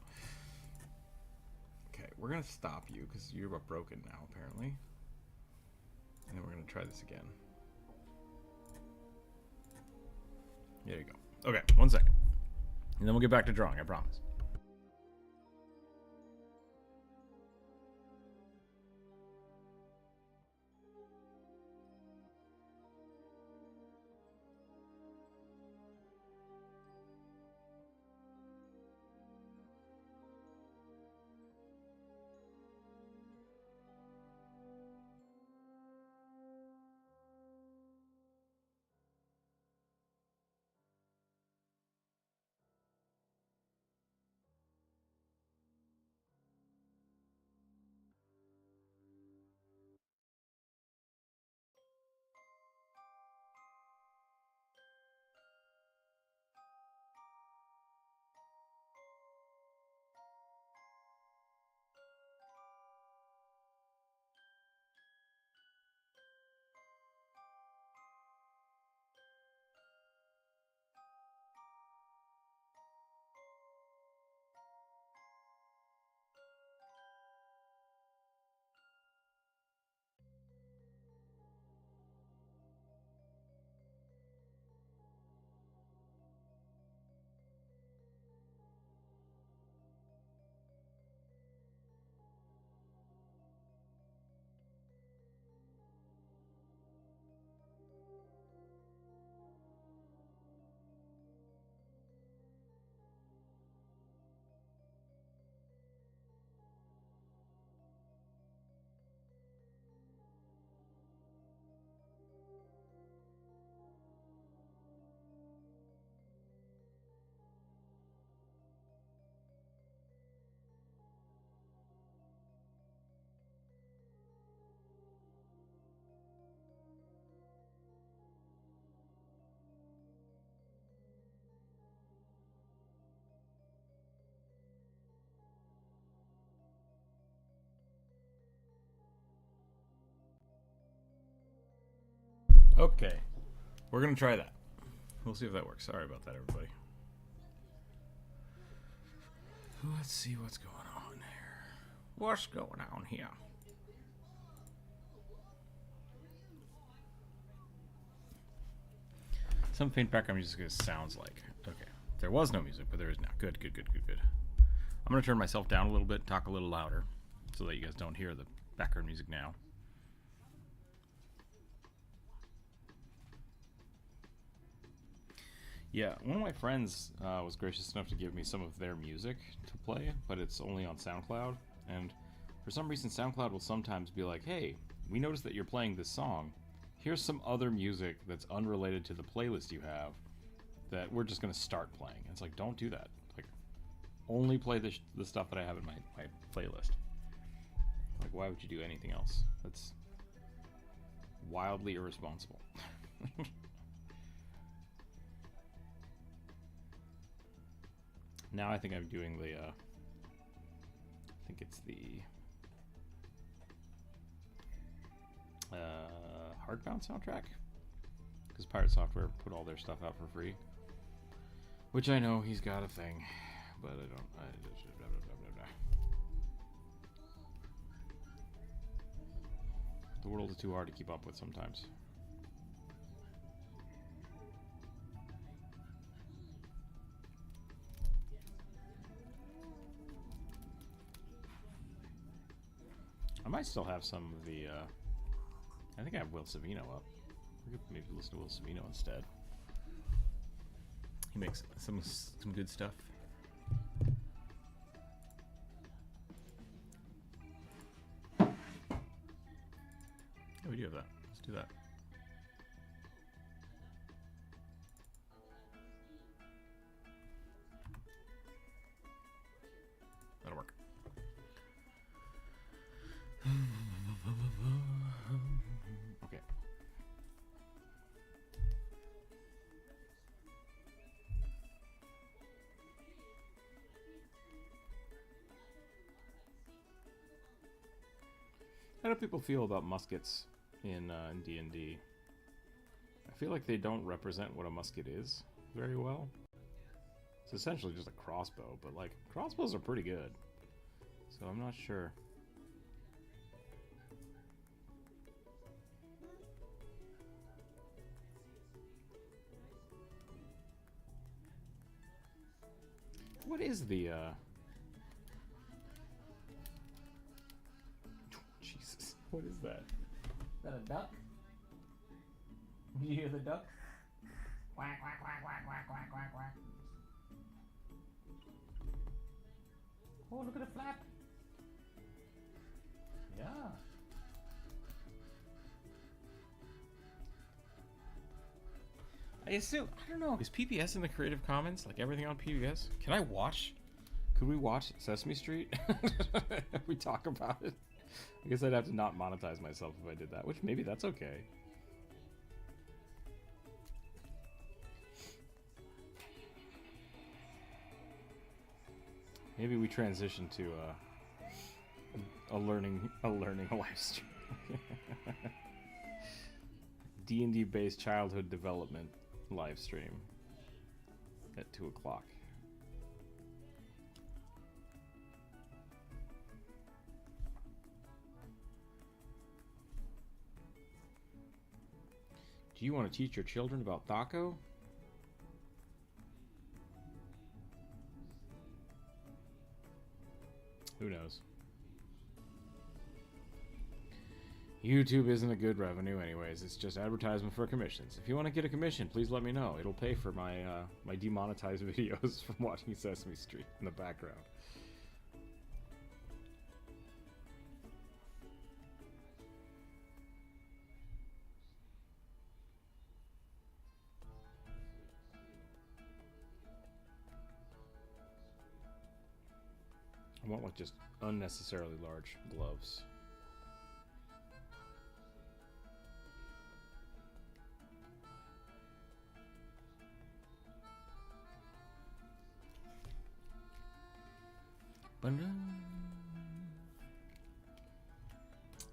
okay, we're gonna stop you because you're broken now apparently, and then we're gonna try this again. There you go. Okay, 1 second, and then we'll get back to drawing, I promise. Okay, we're gonna try that. We'll see if that works. Sorry about that, everybody. Let's see what's going on here. What's going on here? Some faint background music sounds like. Okay, there was no music, but there is now. Good, good, good, good, good. I'm gonna turn myself down a little bit, talk a little louder, so that you guys don't hear the background music now. Yeah, one of my friends was gracious enough to give me some of their music to play, but it's only on SoundCloud. And for some reason, SoundCloud will sometimes be like, hey, we noticed that you're playing this song. Here's some other music that's unrelated to the playlist you have that we're just going to start playing. And it's like, don't do that. Like, only play the stuff that I have in my playlist. Like, why would you do anything else? That's wildly irresponsible. Now I think I'm doing the, I think it's the Hardbound soundtrack, because Pirate Software put all their stuff out for free, which I know he's got a thing, but I don't. The world is too hard to keep up with sometimes. I might still have some of the, I think I have Will Savino up. We could maybe listen to Will Savino instead. He makes some good stuff. Yeah, we do have that. Let's do that. That'll work. Okay. How do people feel about muskets in D&D? I feel like they don't represent what a musket is very well. It's essentially just a crossbow, but like crossbows are pretty good. So I'm not sure. What is the, Jesus, what is that? Is that a duck? Do you hear the duck? Quack, quack, quack, quack, quack, quack, quack, quack. Oh, look at the flap. Yeah. I assume, I don't know, is PBS in the Creative Commons? Like everything on PBS? Can I watch? Could we watch Sesame Street? If we talk about it? I guess I'd have to not monetize myself if I did that, which maybe that's okay. Maybe we transition to a learning live stream. D&D based childhood development live stream at 2 o'clock. Do you want to teach your children about Thaco? Who knows? YouTube isn't a good revenue anyways. It's just advertisement for commissions. If you want to get a commission, please let me know. It'll pay for my my demonetized videos from watching Sesame Street in the background. I want like just unnecessarily large gloves.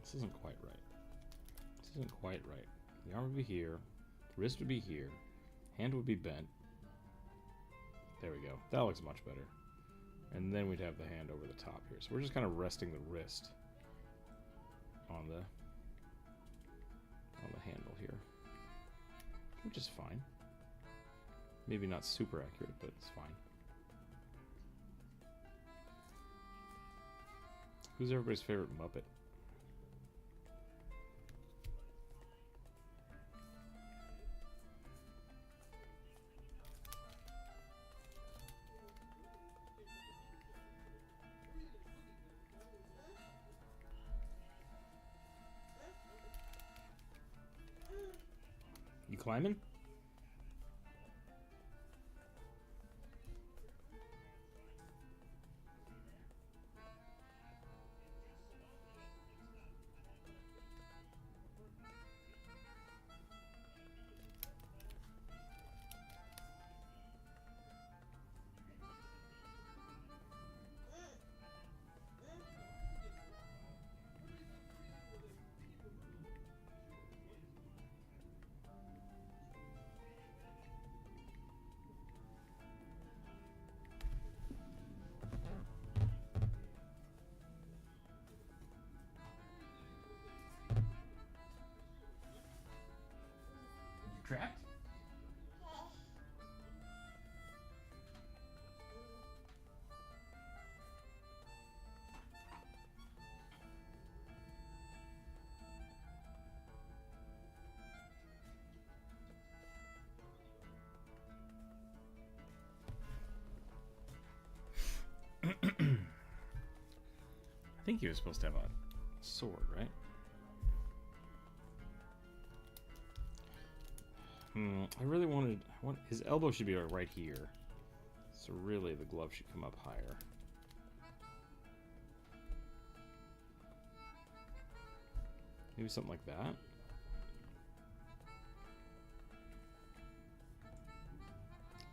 This isn't quite right. This isn't quite right. The arm would be here. Wrist would be here. Hand would be bent. There we go. That looks much better. And then we'd have the hand over the top here. So we're just kind of resting the wrist on the handle here, which is fine. Maybe not super accurate, but it's fine. Who's everybody's favorite Muppet? You climbing? Trapped? I think he was supposed to have a sword, right? I really wanted... his elbow should be right here. So really, the glove should come up higher. Maybe something like that?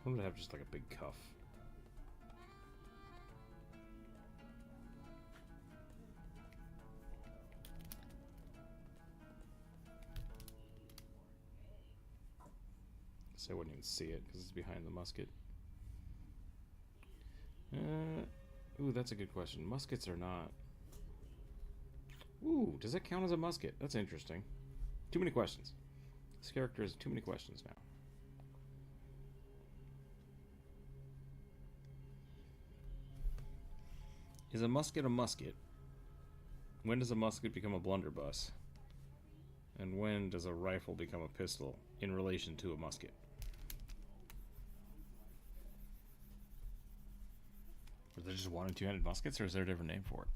I'm gonna have just like a big cuff. So I wouldn't even see it because it's behind the musket. Ooh, that's a good question. Muskets are not... Ooh, does that count as a musket? That's interesting. Too many questions. This character has too many questions now. Is a musket a musket? When does a musket become a blunderbuss? And when does a rifle become a pistol in relation to a musket? Are there just one- and two-handed muskets, or is there a different name for it?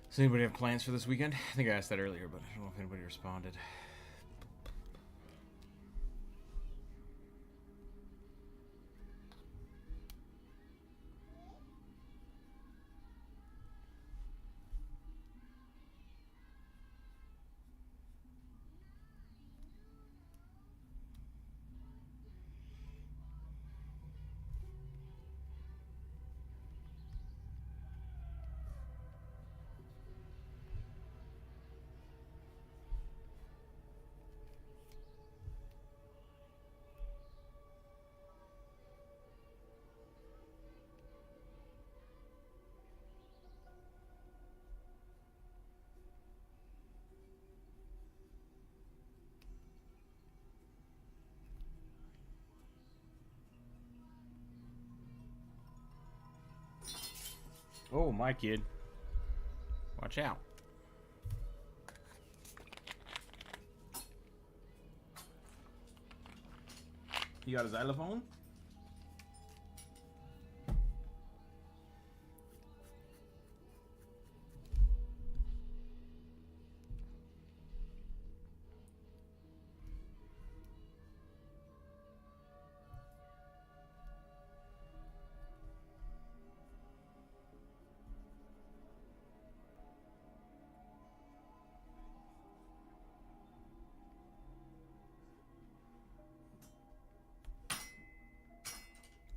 Does anybody have plans for this weekend? I think I asked that earlier, but I don't know if anybody responded. Oh, my kid. Watch out. You got a xylophone?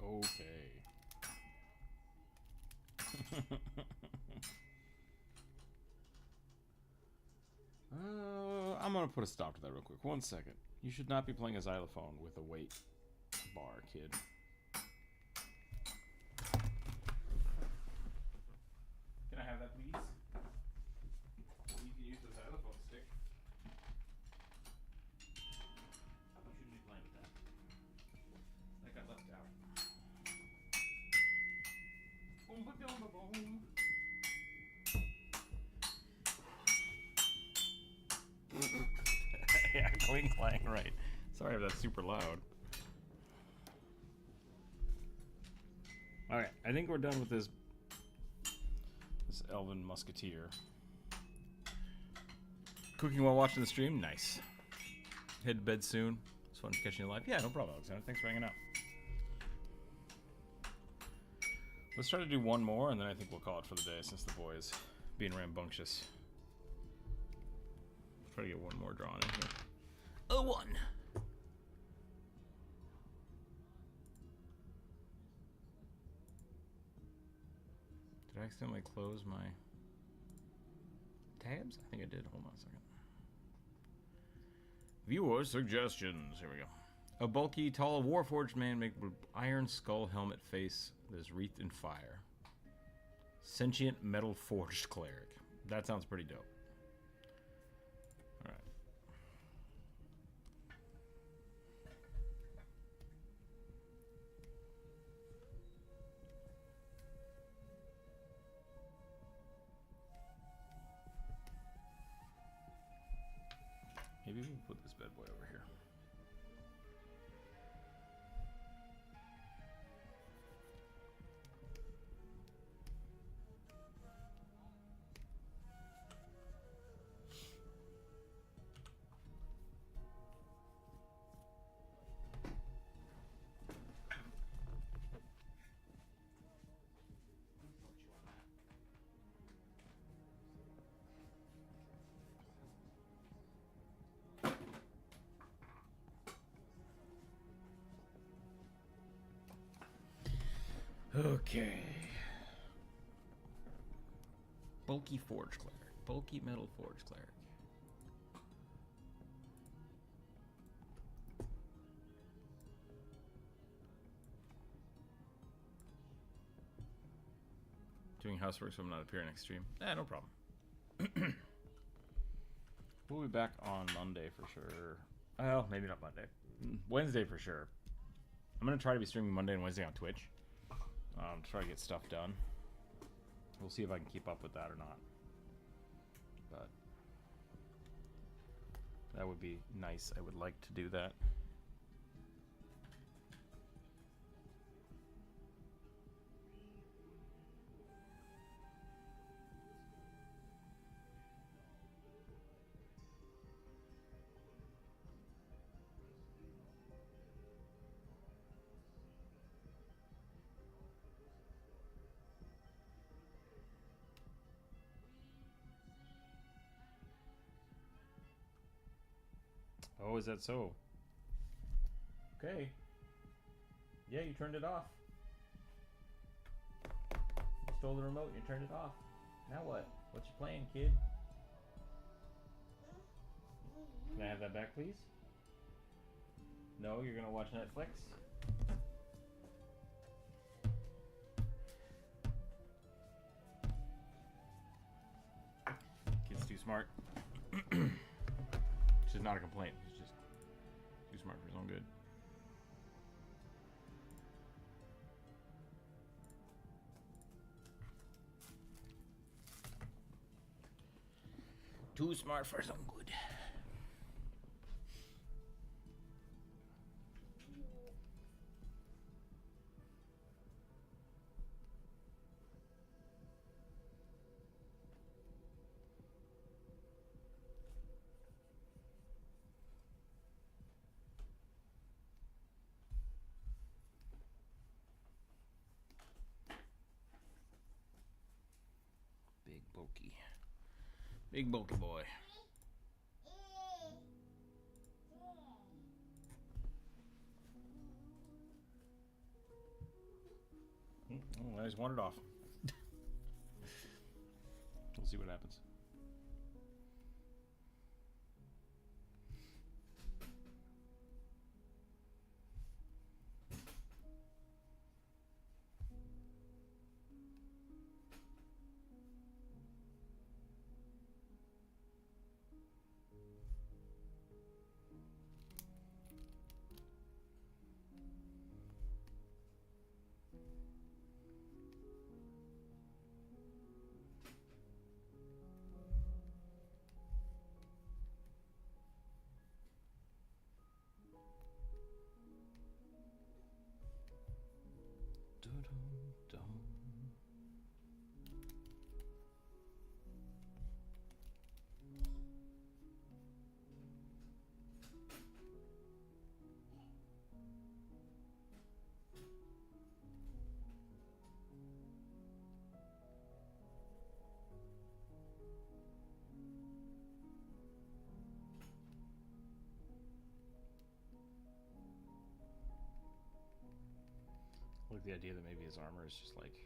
Okay. I'm gonna put a stop to that real quick. 1 second. You should not be playing a xylophone with a weight bar, kid. Can I have that, please? You can use the xylophone stick. You shouldn't be playing with that. That got left out. Boom, ba, boom, ba, boom. Yeah, cling clang, right. Sorry if that's super loud. Alright, I think we're done with this elven musketeer. Cooking while watching the stream? Nice. Head to bed soon. It's fun catching you live. Yeah, no problem, Alexander. Thanks for hanging out. Let's try to do one more, and then I think we'll call it for the day since the boy is being rambunctious. Let's try to get one more drawn in here. A 1. Did I accidentally close my tabs? I think I did. Hold on a second. Viewer suggestions. Here we go. A bulky, tall, warforged man made with iron skull helmet face that is wreathed in fire. Sentient metal forged cleric. That sounds pretty dope. Alright. Maybe we'll put this bad boy over here. Okay. Bulky forge cleric. Bulky metal forge cleric. Doing housework so I'm not appearing next stream. No problem. We'll be back on Monday for sure. Well, maybe not Monday. Wednesday for sure. I'm going to try to be streaming Monday and Wednesday on Twitch. Try to get stuff done. We'll see if I can keep up with that or not. But that would be nice. I would like to do that. Oh, is that so? Okay. Yeah, you turned it off. You stole the remote and you turned it off. Now what? What you playing, kid? Can I have that back, please? No, you're gonna watch Netflix? Kid's too smart. Which is not a complaint. He's just too smart for his own good. Too smart for some good. Big bulky boy. Oh, I just wandered off. We'll see what happens. I like the idea that maybe his armor is just like,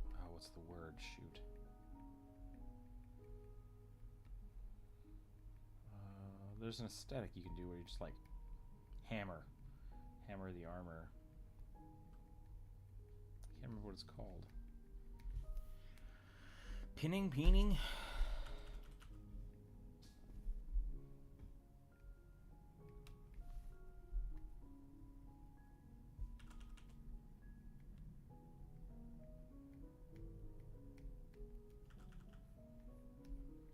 oh, what's the word? Shoot. There's an aesthetic you can do where you just like hammer the armor. I can't remember what it's called. Peening?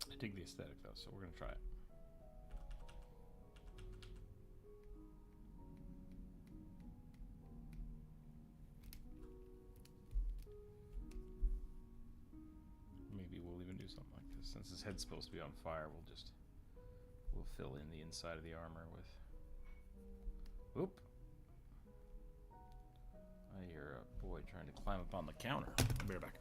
I dig the aesthetic though, so we're gonna try it. Maybe we'll even do something like this. Since his head's supposed to be on fire, we'll fill in the inside of the armor with. Oop! I hear a boy trying to climb up on the counter. I'll be right back.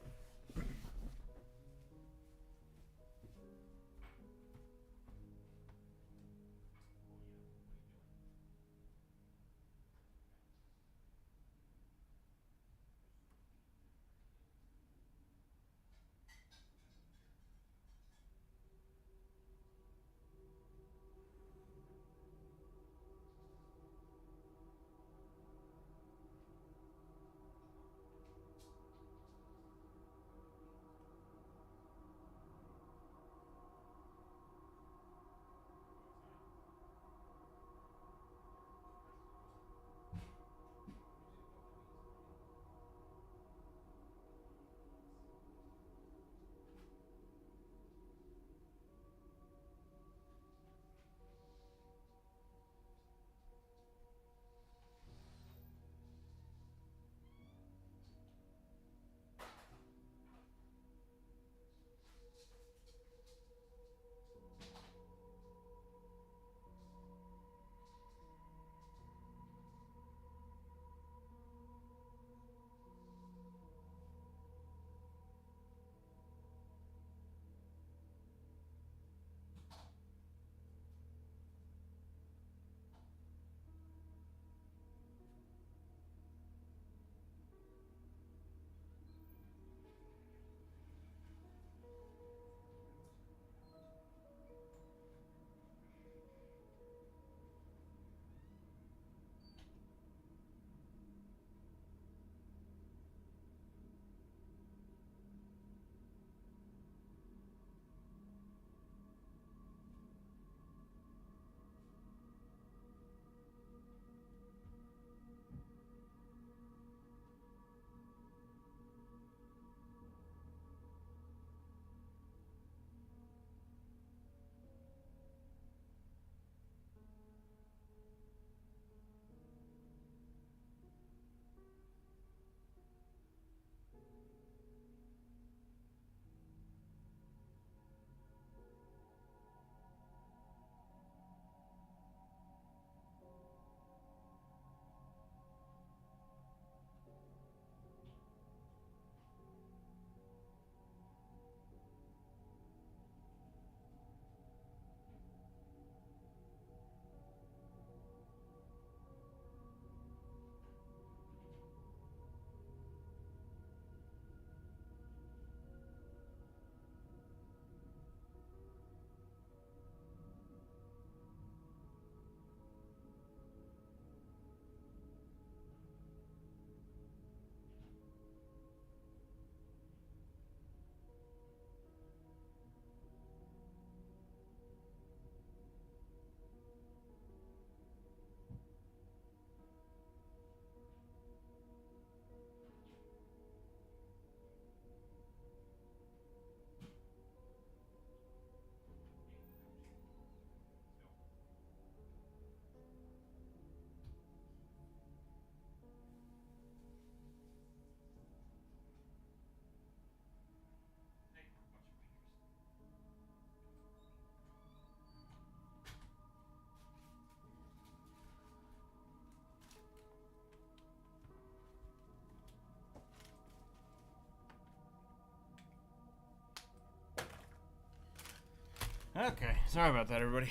Okay, sorry about that, everybody.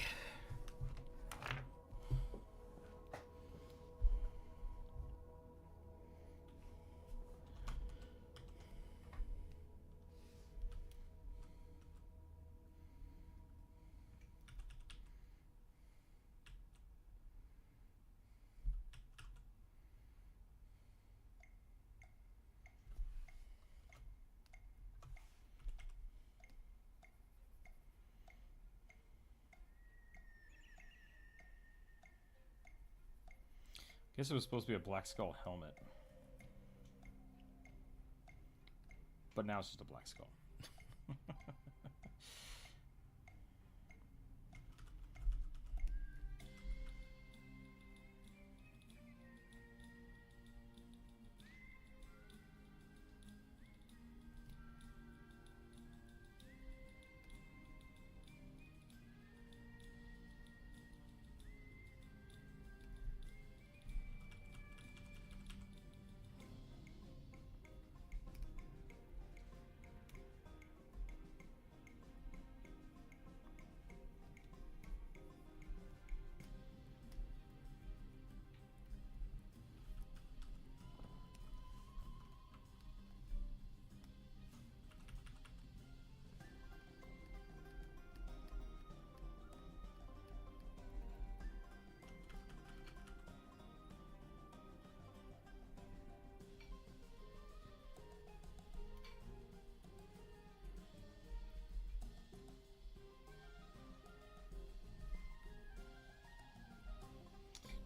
Guess it was supposed to be a black skull helmet. But now it's just a black skull.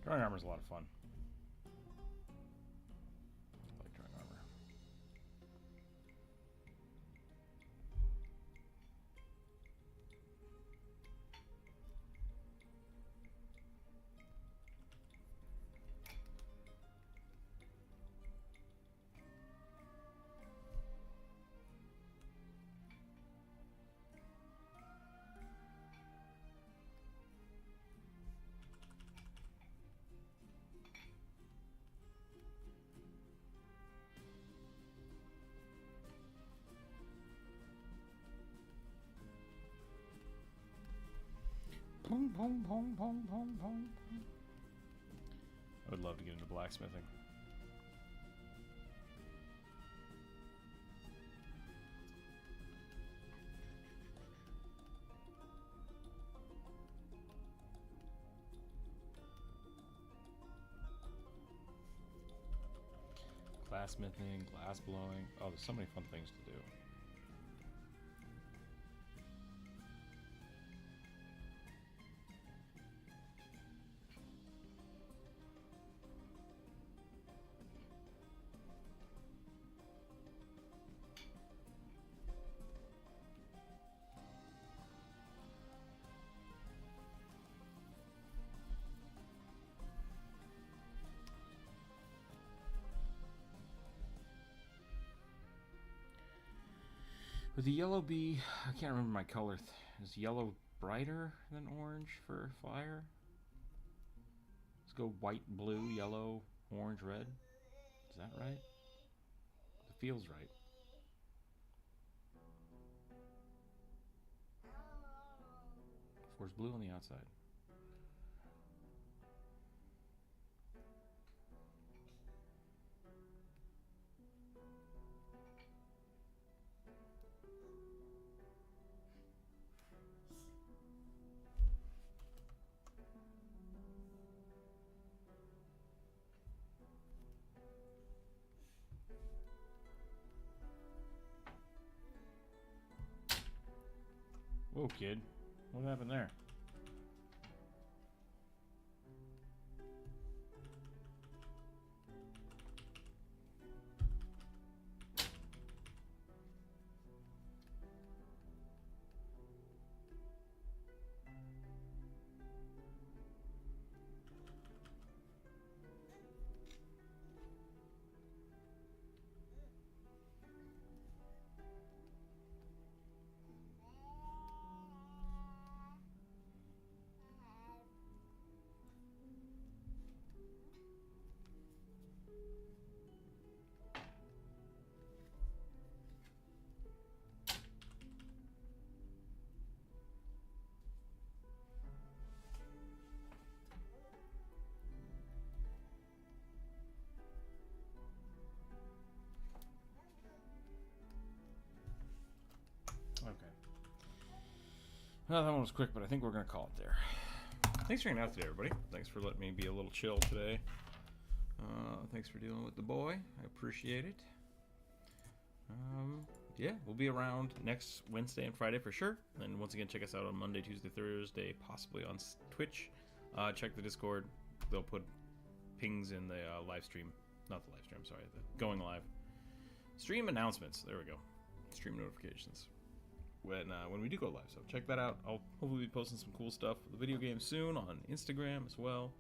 Drawing armor is a lot of fun. I like drawing armor. Boom, boom, boom, boom, boom, boom. I would love to get into blacksmithing. Glassmithing, glass blowing. Oh, there's so many fun things to do. With the yellow bee, I can't remember my color. Is yellow brighter than orange for fire? Let's go white, blue, yellow, orange, red. Is that right? It feels right. Force blue on the outside. Whoa, kid. What happened there? Well, that one was quick, but I think we're going to call it there. Thanks for hanging out today, everybody. Thanks for letting me be a little chill today. Thanks for dealing with the boy. I appreciate it. Yeah, we'll be around next Wednesday and Friday for sure. And once again, check us out on Monday, Tuesday, Thursday, possibly on Twitch. Check the Discord. They'll put pings in the live stream. Not the live stream, sorry. The going live. Stream announcements. There we go. Stream notifications. When we do go live. So check that out. I'll hopefully be posting some cool stuff for the video game soon on Instagram as well.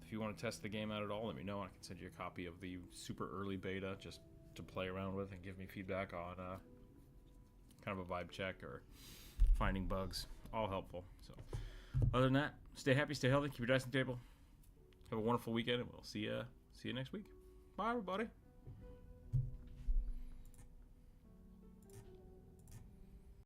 If you want to test the game out at all, let me know. I can send you a copy of the super early beta just to play around with and give me feedback on kind of a vibe check or finding bugs. All helpful. So other than that, stay happy, stay healthy, keep your dice on the table. Have a wonderful weekend, and we'll see you next week. Bye, everybody.